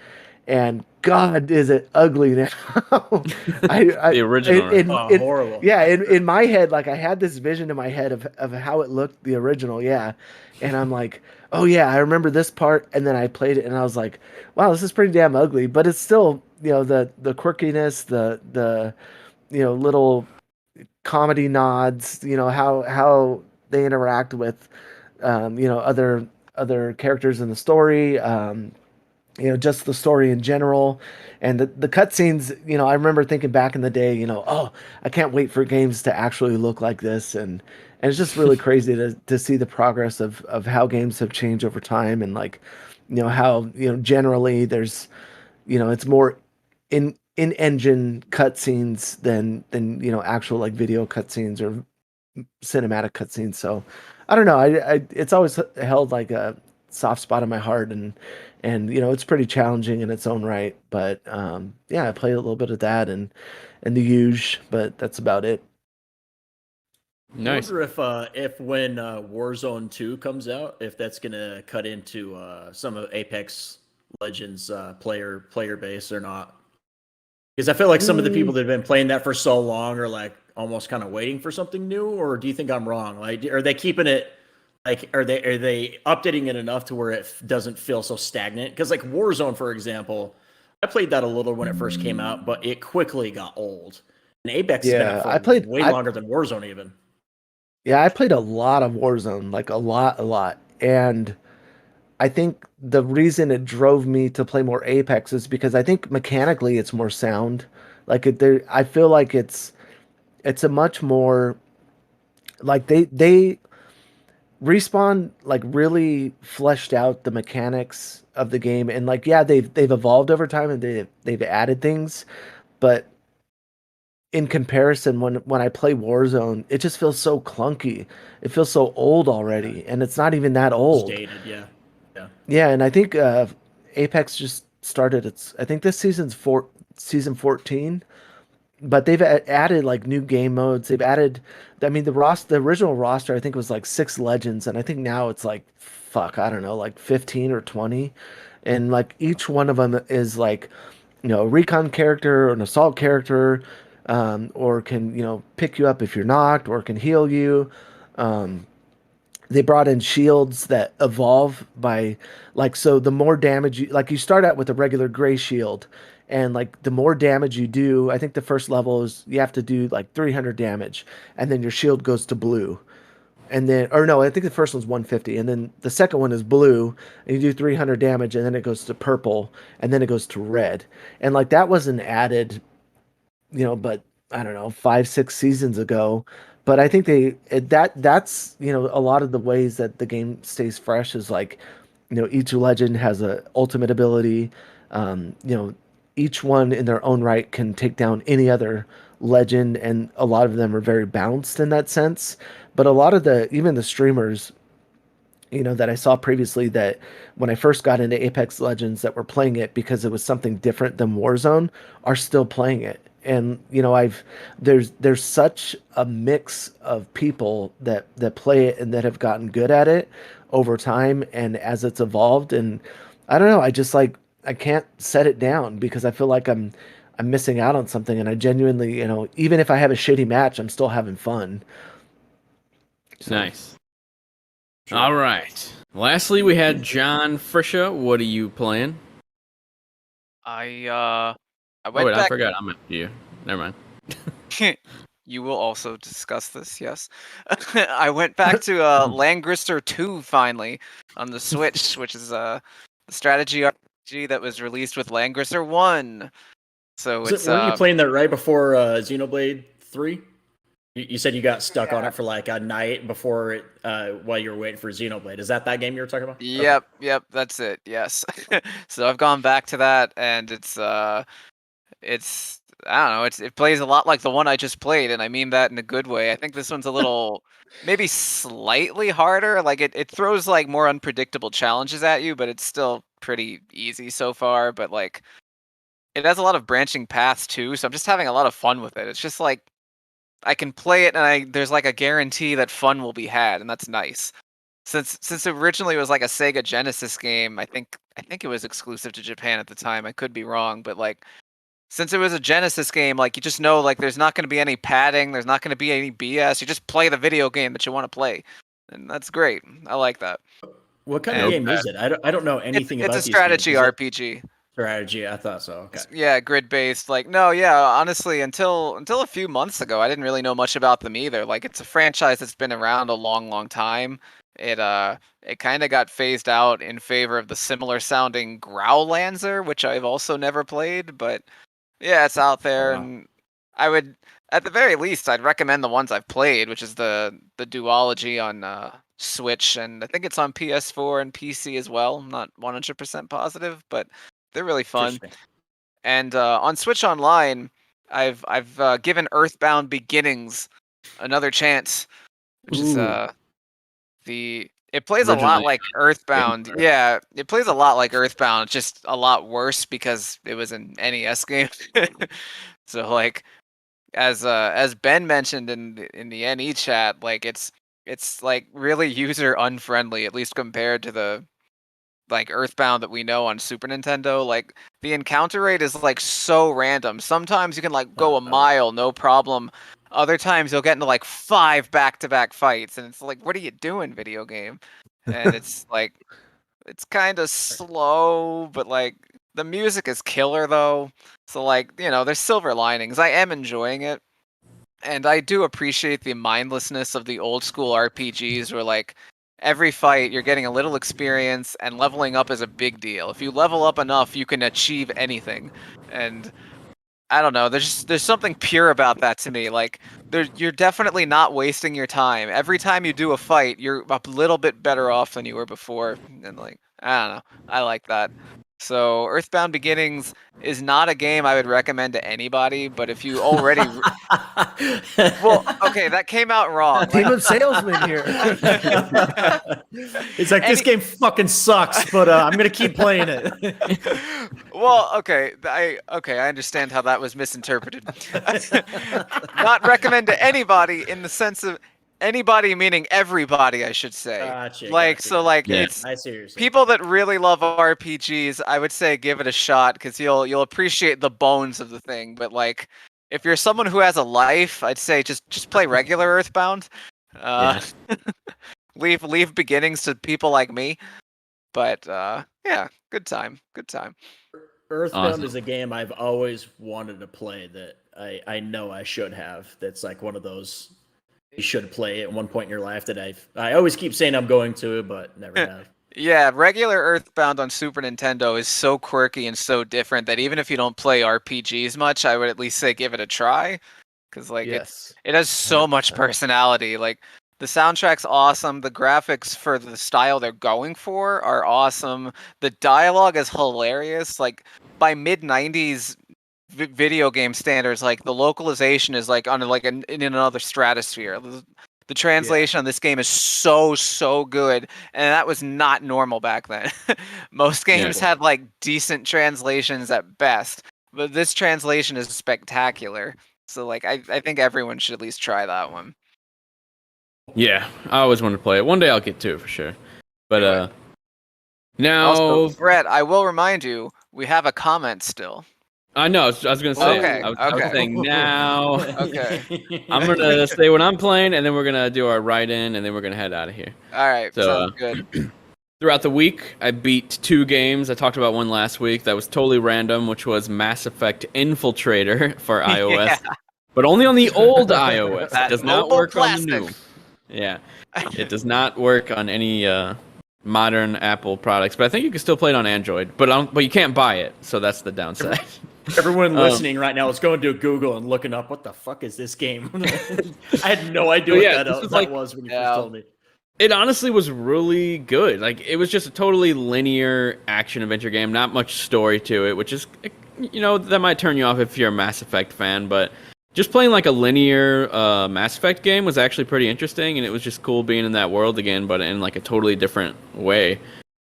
And God, is it ugly now? The original, right? Horrible. Yeah, in my head, like I had this vision in my head of how it looked, the original, yeah. And I'm like, oh yeah, I remember this part. And then I played it, and I was like, wow, this is pretty damn ugly. But it's still, the quirkiness, the little comedy nods, how they interact with other characters in the story, just the story in general, and the cutscenes. I remember thinking back in the day, oh, I can't wait for games to actually look like this, and it's just really crazy to see the progress of how games have changed over time, and like, how generally there's, it's more in engine cutscenes than actual like video cutscenes or cinematic cutscenes. So I don't know. I it's always held like a soft spot in my heart, and it's pretty challenging in its own right. But yeah, I played a little bit of that and the huge, but that's about it. Nice. I wonder if when Warzone 2 comes out, if that's gonna cut into some of Apex Legends player base or not. Because I feel like some of the people that have been playing that for so long are like almost kind of waiting for something new, or do you think I'm wrong? Like, are they keeping it like are they updating it enough to where it doesn't feel so stagnant? Because like Warzone, for example, I played that a little when it first came out, but it quickly got old. And Apex has been Yeah, out I for played way longer than Warzone even. Yeah, I played a lot of Warzone, like a lot. And I think the reason it drove me to play more Apex is because I think mechanically it's more sound. I feel like it's a much more like they Respawn like really fleshed out the mechanics of the game, and like yeah, they've evolved over time, and they've added things, but in comparison, when I play Warzone, it just feels so clunky. It feels so old already, and it's not even that It's old. dated, yeah. Yeah. Yeah, and I think Apex just started its. I think this season 14, but they've added like new game modes. They've added. I mean, the original roster I think was like 6 legends, and I think now it's like fuck, I don't know, like 15 or 20, and like each one of them is like a recon character or an assault character, or can pick you up if you're knocked, or can heal you. Um, they brought in shields that evolve by like, so the more damage you start out with a regular gray shield, and like the more damage you do, I think the first level is you have to do like 300 damage, and then your shield goes to blue. And then, or no, I think the first one's 150, and then the second one is blue, and you do 300 damage, and then it goes to purple, and then it goes to red. And like that wasn't added, but I don't know, 5, 6 seasons ago. But I think that's a lot of the ways that the game stays fresh is like, each legend has a ultimate ability. Each one in their own right can take down any other legend, and a lot of them are very balanced in that sense. But a lot of even the streamers, that I saw previously, that when I first got into Apex Legends that were playing it because it was something different than Warzone, are still playing it. And there's such a mix of people that play it and that have gotten good at it over time and as it's evolved. And I don't know, I just like I can't set it down because I feel like I'm missing out on something, and I genuinely, even if I have a shitty match, I'm still having fun. So, Nice. All right. Lastly, we had John Frisha. What are you playing? I Oh, went wait, I back. forgot. I'm after you. Never mind. You will also discuss this, yes. I went back to Langrisser 2 finally on the Switch, which is the strategy RPG that was released with Langrisser 1. So it's Weren't you playing that right before Xenoblade 3? You said you got stuck on it for like a night before it, while you were waiting for Xenoblade. Is that game you were talking about? Yep, that's it. Yes. So I've gone back to that, and it's I don't know. It plays a lot like the one I just played, and I mean that in a good way. I think this one's a little, maybe slightly harder. Like it throws like more unpredictable challenges at you, but it's still pretty easy so far. But like, it has a lot of branching paths too, so I'm just having a lot of fun with it. It's just like I can play it, and there's like a guarantee that fun will be had, and that's nice. Since it originally was like a Sega Genesis game, I think it was exclusive to Japan at the time. I could be wrong, but like since it was a Genesis game, like you just know like there's not going to be any padding, there's not going to be any BS. You just play the video game that you want to play, and that's great. I like that. What kind of game is it? I don't know anything about it. It's a strategy RPG. Strategy, I thought so. Okay. Yeah, grid-based. Like, no, yeah, honestly, until a few months ago, I didn't really know much about them either. Like, it's a franchise that's been around a long, long time. It kind of got phased out in favor of the similar-sounding Growlancer, which I've also never played. But yeah, it's out there, and I would, at the very least, I'd recommend the ones I've played, which is the duology on Switch, and I think it's on PS4 and PC as well. I'm not 100% positive, but they're really fun. And on Switch Online, I've given Earthbound Beginnings another chance, which is it plays a lot like Earthbound. Yeah, it plays a lot like Earthbound, just a lot worse because it was an NES game. So like as Ben mentioned in the NE chat, like it's like really user unfriendly, at least compared to the like Earthbound that we know on Super Nintendo. Like the encounter rate is like so random. Sometimes you can like go a mile, no problem. Other times you'll get into like 5 back-to-back fights, and it's like, what are you doing, video game? And it's like, it's kind of slow, but like the music is killer though. So like, you know, there's silver linings. I am enjoying it. And I do appreciate the mindlessness of the old school RPGs where like every fight you're getting a little experience, and leveling up is a big deal. If you level up enough, you can achieve anything. And I don't know, there's something pure about that to me. Like you're definitely not wasting your time. Every time you do a fight, you're a little bit better off than you were before. And like, I don't know, I like that. So Earthbound Beginnings is not a game I would recommend to anybody, but if you already well, okay, that came out wrong. Team of salesmen here. It's like, this game fucking sucks, but I'm gonna keep playing it. Well, okay, I understand how that was misinterpreted. Not recommend to anybody in the sense of anybody meaning everybody, I should say. Gotcha, It's I see what you're saying. People that really love RPGs, I would say give it a shot because you'll appreciate the bones of the thing. But like, if you're someone who has a life, I'd say just play regular Earthbound. Leave Beginnings to people like me. But yeah, good time. Earthbound is a game I've always wanted to play that I know I should have. That's like one of those you should play at one point in your life that I always keep saying I'm going to, but never have. Yeah, regular Earthbound on Super Nintendo is so quirky and so different that even if you don't play RPGs much, I would at least say give it a try. Because like it has so much personality. Like the soundtrack's awesome. The graphics for the style they're going for are awesome. The dialogue is hilarious. Like by mid-90s video game standards, like the localization is like on like in another stratosphere. The translation on this game is so good, and that was not normal back then. Most games had like decent translations at best, but this translation is spectacular. So like I think everyone should at least try that one. Yeah, I always wanted to play it. One day I'll get to it for sure. But now, also, Brett, I will remind you, we have a comment still. I know. I was going to say. Okay. I was saying now. Okay. I'm going to say what I'm playing, and then we're going to do our write-in, and then we're going to head out of here. All right. So, sounds good. Throughout the week, I beat 2 games. I talked about one last week that was totally random, which was Mass Effect Infiltrator for iOS, but only on the old iOS. It does not work on the new. Yeah, it does not work on any modern Apple products, but I think you can still play it on Android. But you can't buy it, so that's the downside. Everyone listening right now is going to Google and looking up what the fuck is this game. I had no idea what that was when you first told me. It honestly was really good. Like, it was just a totally linear action adventure game, not much story to it, which is, that might turn you off if you're a Mass Effect fan, but just playing like a linear Mass Effect game was actually pretty interesting, and it was just cool being in that world again, but in like a totally different way.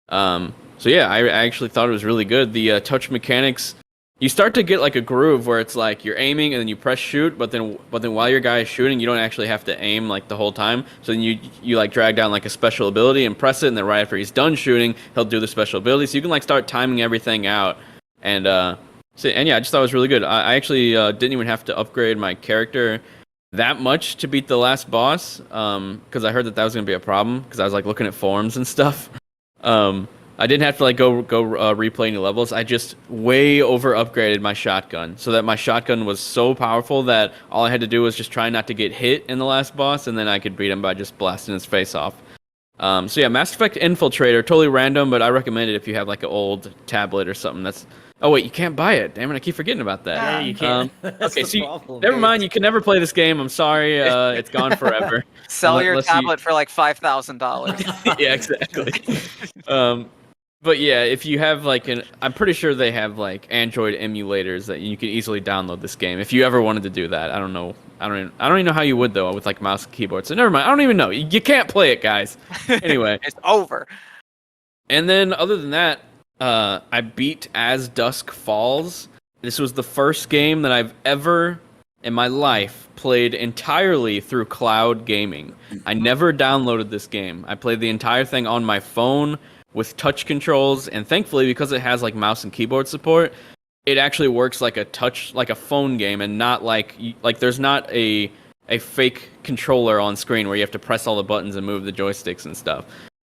So yeah, I actually thought it was really good. The touch mechanics, you start to get like a groove where it's like you're aiming and then you press shoot, but then while your guy is shooting, you don't actually have to aim like the whole time. So then you like drag down like a special ability and press it, and then right after he's done shooting, he'll do the special ability. So you can like start timing everything out, and yeah, I just thought it was really good. I actually didn't even have to upgrade my character that much to beat the last boss, because I heard that was gonna be a problem because I was like looking at forums and stuff. I didn't have to like go replay any levels. I just way over upgraded my shotgun so that my shotgun was so powerful that all I had to do was just try not to get hit in the last boss, and then I could beat him by just blasting his face off. So yeah, Mass Effect Infiltrator, totally random, but I recommend it if you have like an old tablet or something. Oh wait, you can't buy it. Damn it, I keep forgetting about that. Yeah, you can't. Okay, so never mind. You can never play this game. I'm sorry. It's gone forever. Sell your tablet for like $5,000. Yeah, exactly. But yeah, if you have like I'm pretty sure they have like Android emulators that you can easily download this game if you ever wanted to do that. I don't know. I don't even know how you would though with like mouse and keyboard. So never mind. I don't even know. You can't play it, guys. Anyway, it's over. And then other than that, I beat As Dusk Falls. This was the first game that I've ever in my life played entirely through cloud gaming. I never downloaded this game. I played the entire thing on my phone with touch controls, and thankfully, because it has like mouse and keyboard support, it actually works like a phone game, and not like there's not a fake controller on screen where you have to press all the buttons and move the joysticks and stuff.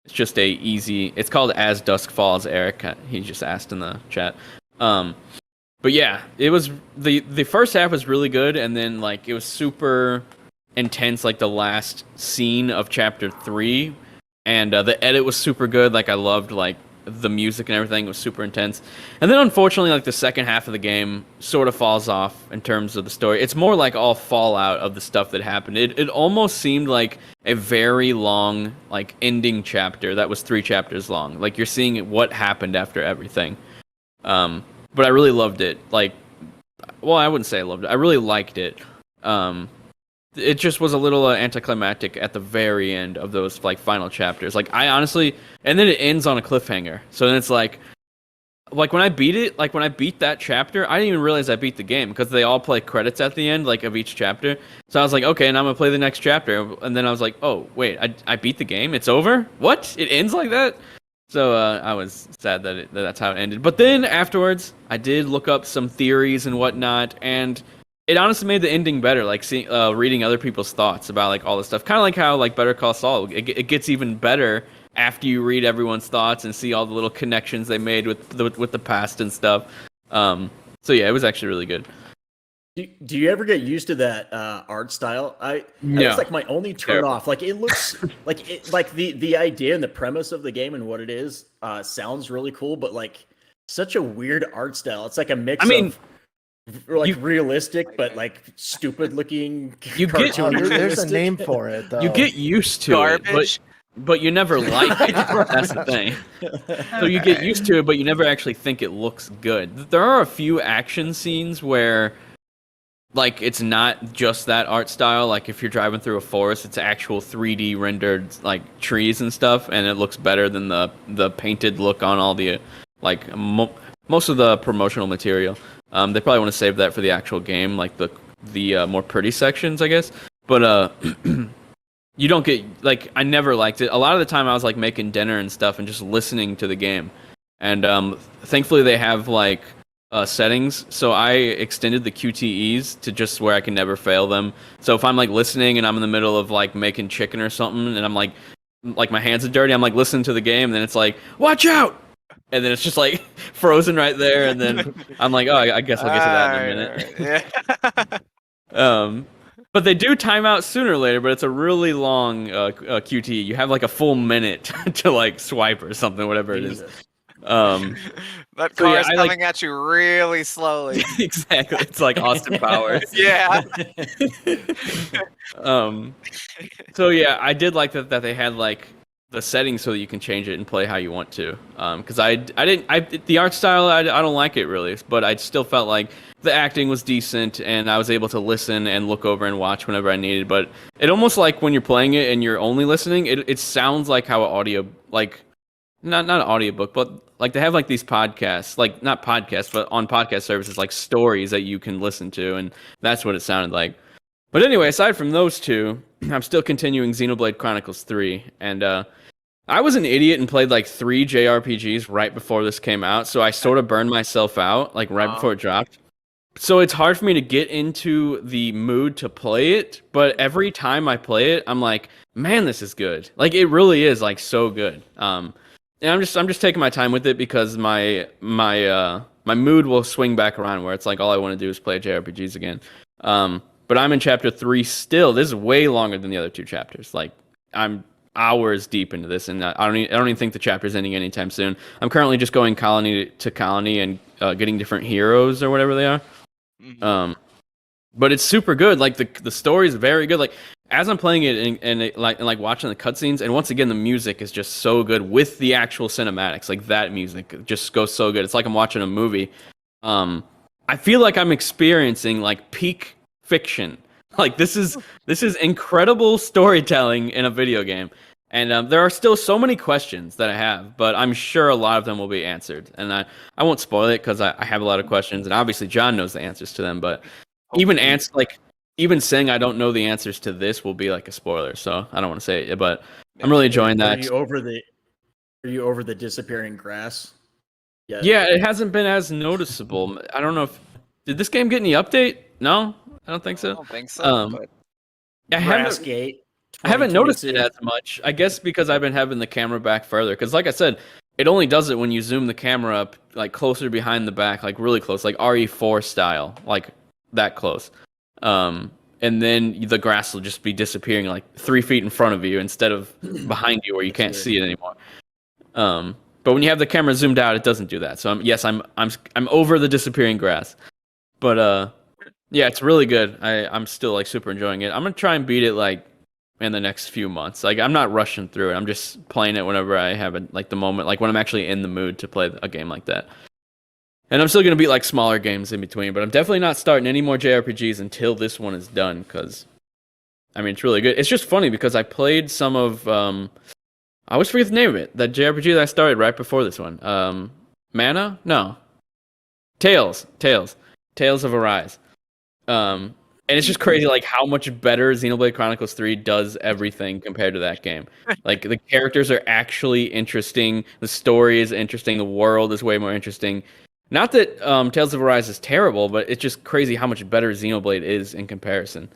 It's just it's called As Dusk Falls, Eric. He just asked in the chat. But yeah, it was the first half was really good, and then like it was super intense, like the last scene of chapter 3. And the edit was super good. Like I loved like the music and everything. It was super intense. And then unfortunately, like the second half of the game sort of falls off in terms of the story. It's more like all fallout of the stuff that happened. It almost seemed like a very long like ending chapter that was 3 chapters long. Like you're seeing what happened after everything. But I really loved it. Like, well, I wouldn't say I loved it. I really liked it. It just was a little anticlimactic at the very end of those like final chapters. Like I honestly, and then it ends on a cliffhanger. So then it's like when I beat that chapter, I didn't even realize I beat the game because they all play credits at the end like of each chapter. So I was like, okay, and I'm gonna play the next chapter. And then I was like, oh wait, I beat the game. It's over. What? It ends like that? So I was sad that that's how it ended. But then afterwards, I did look up some theories and whatnot, and it honestly made the ending better, like reading other people's thoughts about like all this stuff. Kind of like how like Better Call Saul, it gets even better after you read everyone's thoughts and see all the little connections they made with the past and stuff. So yeah, it was actually really good. Do you ever get used to that art style? It's like my only turn off. Like it looks like the idea and the premise of the game and what it is sounds really cool, but like such a weird art style. It's like a mix of realistic but like stupid looking cartoon. There's a name for it though. You get used to it, but you never like it. That's the thing. So you get used to it, but you never actually think it looks good. There are a few action scenes where like it's not just that art style. Like if you're driving through a forest, it's actual 3D rendered like trees and stuff, and it looks better than the painted look on all the like most of the promotional material. They probably want to save that for the actual game, like the more pretty sections, I guess. But you don't get like I never liked it. A lot of the time, I was like making dinner and stuff and just listening to the game. And thankfully, they have like settings, so I extended the QTEs to just where I can never fail them. So if I'm like listening and I'm in the middle of like making chicken or something, and I'm like my hands are dirty, I'm like listening to the game, and then it's like watch out. And then it's just like frozen right there, and then I'm like, oh, I guess I'll get to that in a minute. Yeah. But they do time out sooner or later, but it's a really long QTE. You have like a full minute to like swipe or something, whatever it is. That car is coming at you really slowly. Exactly. It's like Austin Powers. Yeah. So yeah, I did like that they had like the settings so that you can change it and play how you want to. Because the art style I don't like it really, but I still felt like the acting was decent and I was able to listen and look over and watch whenever I needed. But it almost like when you're playing it and you're only listening, it sounds like how an audio like not an audiobook, but like they have like these podcasts, like not podcasts, but on podcast services like stories that you can listen to, and that's what it sounded like. But anyway, aside from those two, I'm still continuing Xenoblade Chronicles 3, and I was an idiot and played like 3 JRPGs right before this came out, so I sort of burned myself out like right before it dropped. So it's hard for me to get into the mood to play it, but every time I play it, I'm like, man, this is good. Like it really is like so good. And I'm just taking my time with it because my mood will swing back around where it's like all I want to do is play JRPGs again. But I'm in chapter 3 still. This is way longer than the other 2 chapters. Like I'm hours deep into this, and I don't even think the chapter's ending anytime soon. I'm currently just going colony to colony and getting different heroes or whatever they are. Mm-hmm. But it's super good. Like the story is very good. Like as I'm playing it and like watching the cutscenes, and once again the music is just so good with the actual cinematics. Like that music just goes so good. It's like I'm watching a movie. I feel like I'm experiencing like peak fiction. Like this is incredible storytelling in a video game. And there are still so many questions that I have, but I'm sure a lot of them will be answered. And I won't spoil it because I have a lot of questions, and obviously John knows the answers to them. But even saying I don't know the answers to this will be like a spoiler, so I don't want to say it. But I'm really enjoying that. Are you over the disappearing grass? Yeah, it hasn't been as noticeable. I don't know did this game get any update? No, I don't think so. I don't think so. But I haven't noticed it as much. I guess because I've been having the camera back further. Because like I said, it only does it when you zoom the camera up like closer behind the back, like really close, like RE4 style, like that close. And then the grass will just be disappearing like 3 feet in front of you instead of behind you where you can't see it anymore. But when you have the camera zoomed out, it doesn't do that. So I'm over the disappearing grass. But yeah, it's really good. I'm still like super enjoying it. I'm gonna try and beat it like in the next few months. Like I'm not rushing through it. I'm just playing it whenever I have like the moment, like when I'm actually in the mood to play a game like that. And I'm still gonna beat like smaller games in between, but I'm definitely not starting any more JRPGs until this one is done. Because I mean, it's really good. It's just funny because I played some of I always forget the name of it. That JRPG that I started right before this one. Mana? No. Tales of Arise. And it's just crazy, like how much better Xenoblade Chronicles 3 does everything compared to that game. Like the characters are actually interesting, the story is interesting, the world is way more interesting. Not that Tales of Arise is terrible, but it's just crazy how much better Xenoblade is in comparison.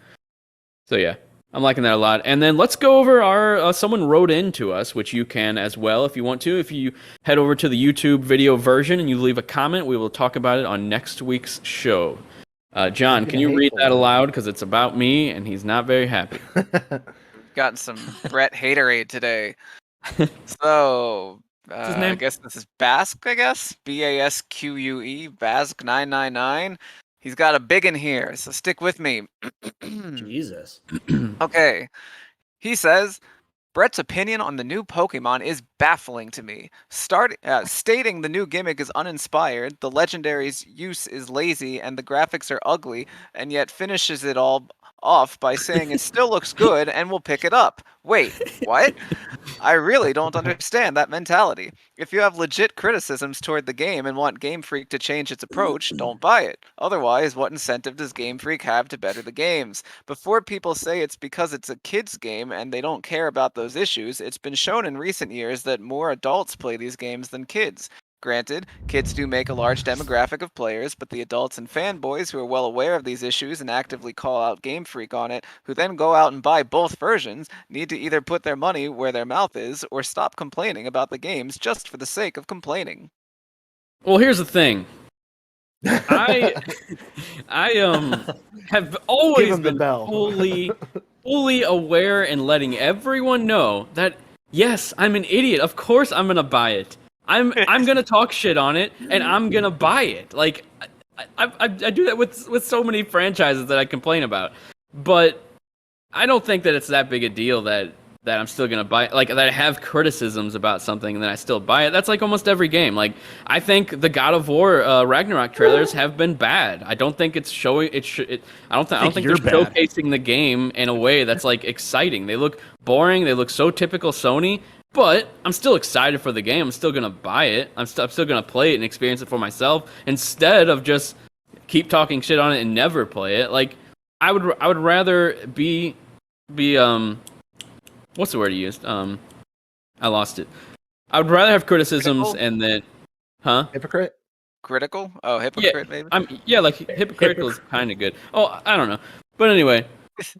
So yeah, I'm liking that a lot. And then let's go over our someone wrote in to us, which you can as well if you want to. If you head over to the YouTube video version and you leave a comment, we will talk about it on next week's show. John, can you read that aloud? Because it's about me, and he's not very happy. Gotten some Brett haterade today. So, I guess this is Basque, I guess? BASQUE, Basque999. He's got a big in here, so stick with me. Jesus. Okay. He says, Brett's opinion on the new Pokemon is baffling to me. Stating the new gimmick is uninspired, the legendary's use is lazy, and the graphics are ugly, and yet finishes it all off by saying it still looks good and will pick it up. Wait, what? I really don't understand that mentality. If you have legit criticisms toward the game and want Game Freak to change its approach, don't buy it. Otherwise, what incentive does Game Freak have to better the games? Before people say it's because it's a kid's game and they don't care about those issues, it's been shown in recent years that more adults play these games than kids. Granted, kids do make a large demographic of players, but the adults and fanboys who are well aware of these issues and actively call out Game Freak on it, who then go out and buy both versions, need to either put their money where their mouth is or stop complaining about the games just for the sake of complaining. Well, here's the thing. I have always been fully aware and letting everyone know that yes, I'm an idiot. Of course I'm gonna buy it. I'm gonna talk shit on it, and I'm gonna buy it. Like, I do that with so many franchises that I complain about, but I don't think that it's that big a deal that I'm still gonna buy it. Like, that I have criticisms about something and then I still buy it. That's like almost every game. Like, I think the God of War Ragnarok trailers have been bad. I don't think it's showing it. I don't think they're showcasing the game in a way that's like exciting. They look boring. They look so typical Sony. But I'm still excited for the game. I'm still gonna buy it. I'm still gonna play it and experience it for myself instead of just keep talking shit on it and never play it. Like, I would rather be what's the word you used? I lost it. I would rather have criticisms and then, Hypocrite. Critical? Oh, hypocrite maybe. Like hypocritical is kind of good. Oh, I don't know. But anyway,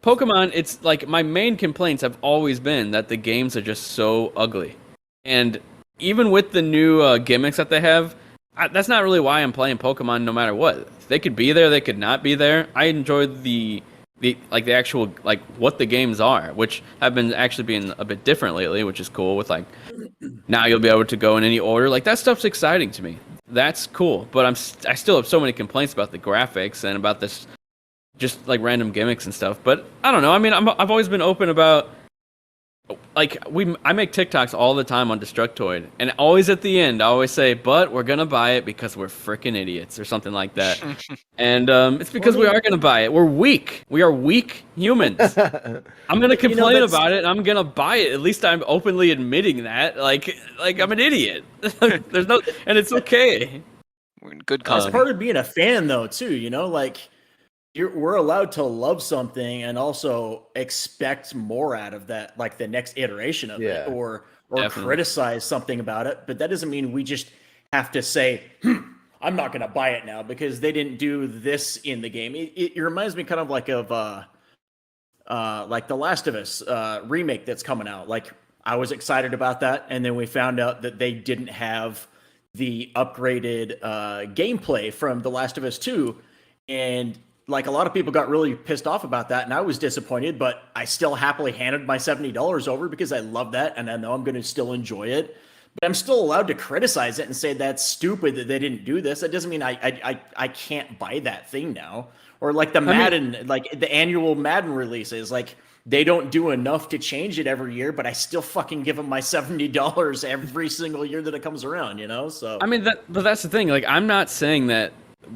Pokemon, it's like my main complaints have always been that the games are just so ugly. And even with the new gimmicks that they have, that's not really why I'm playing Pokemon no matter what. They could be there, they could not be there. I enjoy the actual, like, what the games are, which have been actually being a bit different lately, which is cool with, like, now you'll be able to go in any order. Like, that stuff's exciting to me. That's cool. But I still have so many complaints about the graphics and about this just like random gimmicks and stuff. But I don't know. I mean, I've always been open about, like, I make TikToks all the time on Destructoid, and always at the end I always say, but we're gonna buy it because we're freaking idiots or something like that. And it's because we are gonna buy it. We're weak. We are weak humans. I'm gonna complain about it and I'm gonna buy it. At least I'm openly admitting that. Like I'm an idiot. There's no, and it's okay. We're in good It's part of being a fan, though, too. You know, like, we're allowed to love something and also expect more out of that, like the next iteration of it, or criticize something about it. But that doesn't mean we just have to say, I'm not going to buy it now because they didn't do this in the game. It reminds me kind of like of like the Last of Us remake that's coming out. Like, I was excited about that, and then we found out that they didn't have the upgraded gameplay from The Last of Us 2, and like, a lot of people got really pissed off about that, and I was disappointed, but I still happily handed my $70 over because I love that, and I know I'm going to still enjoy it. But I'm still allowed to criticize it and say that's stupid that they didn't do this. That doesn't mean I can't buy that thing now. Or like the Madden, like the annual Madden releases, like, they don't do enough to change it every year, but I still fucking give them my $70 every single year that it comes around, you know? So I mean, but that's the thing. Like, I'm not saying that.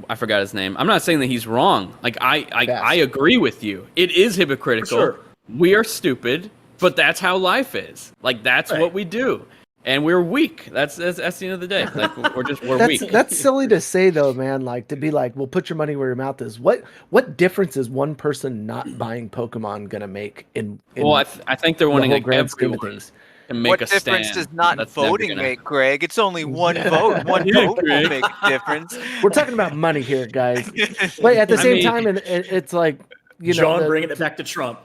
I forgot his name. I'm not saying that he's wrong. Like, I agree with you. It is hypocritical. Sure. We are stupid, but that's how life is. Like, that's what we do. And we're weak. That's the end of the day. Like, we're weak. That's silly to say, though, man. Like, to be like, well, put your money where your mouth is. What difference is one person not buying Pokemon gonna make in well, I think they're wanting, like, grand scheme of things. What difference does not voting make, Greg? It's only one vote. One vote will make a difference. We're talking about money here, guys. But at the same time, and it's like, you know, John bringing it back to Trump.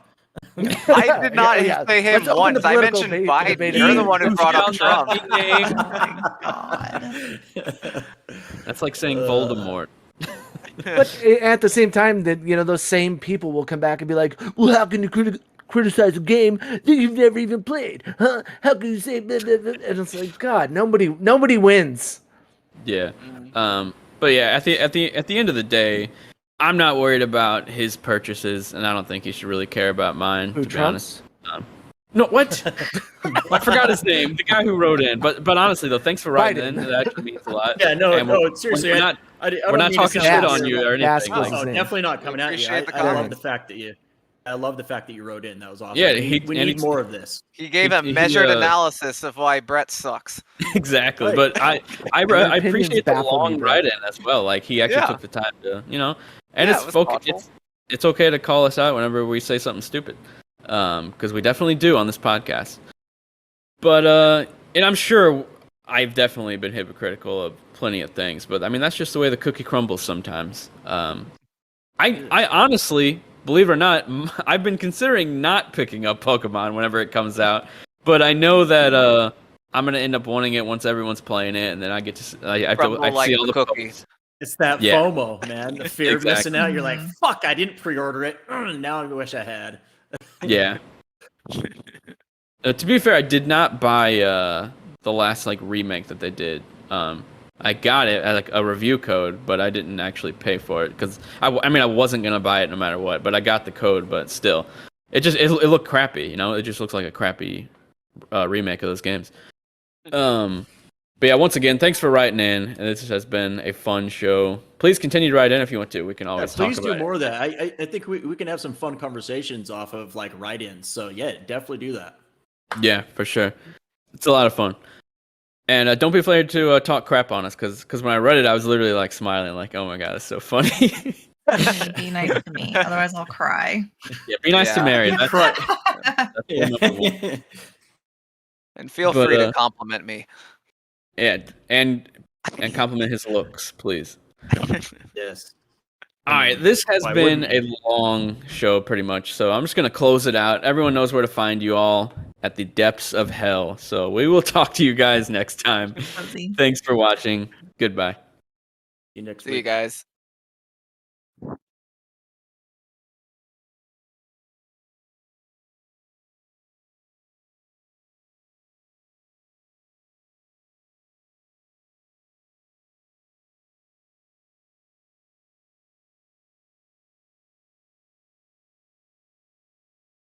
I did not say him once. I mentioned Biden. You're the one who brought up Trump. Oh my God. That's like saying Voldemort. But at the same time, that, you know, those same people will come back and be like, well, how can you criticize a game that you've never even played? Huh? How can you say blah, blah, blah? And it's like, God, nobody wins. Yeah. But yeah, at the end of the day, I'm not worried about his purchases, and I don't think he should really care about mine. Who, to be Trump? honest. No, what? I forgot his name. The guy who wrote in. But honestly, though, thanks for writing in. That actually means a lot. Yeah, no, seriously, we're not talking shit on you or anything. No, definitely not coming at you. I love the fact that you wrote in. That was awesome. Yeah, we need more of this. He gave a measured analysis of why Brett sucks. Exactly, Right. But I appreciate the long write-in as well. Like, he actually took the time to, you know, and it's okay to call us out whenever we say something stupid, because we definitely do on this podcast. But and I'm sure I've definitely been hypocritical of plenty of things, but I mean, that's just the way the cookie crumbles sometimes. I honestly, believe it or not, I've been considering not picking up Pokemon whenever it comes out, but I know that I'm gonna end up wanting it once everyone's playing it, and then I get to I see all the cookies. It's that FOMO, man. The fear of missing out. You're like, fuck, I didn't pre-order it. Now I wish I had. Yeah. To be fair, I did not buy The the last like remake that they did. I got it at like a review code, but I didn't actually pay for it because I mean I wasn't gonna buy it no matter what, but I got the code. But still, it looked crappy. You know, it just looks like a crappy remake of those games. But yeah, once again, thanks for writing in. And this has been a fun show. Please continue to write in if you want to. We can always talk about it. Please do more of that. I think we can have some fun conversations off of like write-ins. So yeah, definitely do that. Yeah, for sure. It's a lot of fun. And don't be afraid to talk crap on us, because when I read it, I was literally like smiling, like, oh my god, it's so funny. Be nice to me, otherwise I'll cry. Yeah, be nice to Mary. That's right. And feel free to compliment me. Yeah, and compliment his looks, please. Yes. All right, this has been a long show, pretty much. So I'm just gonna close it out. Everyone knows where to find you all at the depths of hell. So we will talk to you guys next time. Thanks for watching. Goodbye. See you next See week. you guys.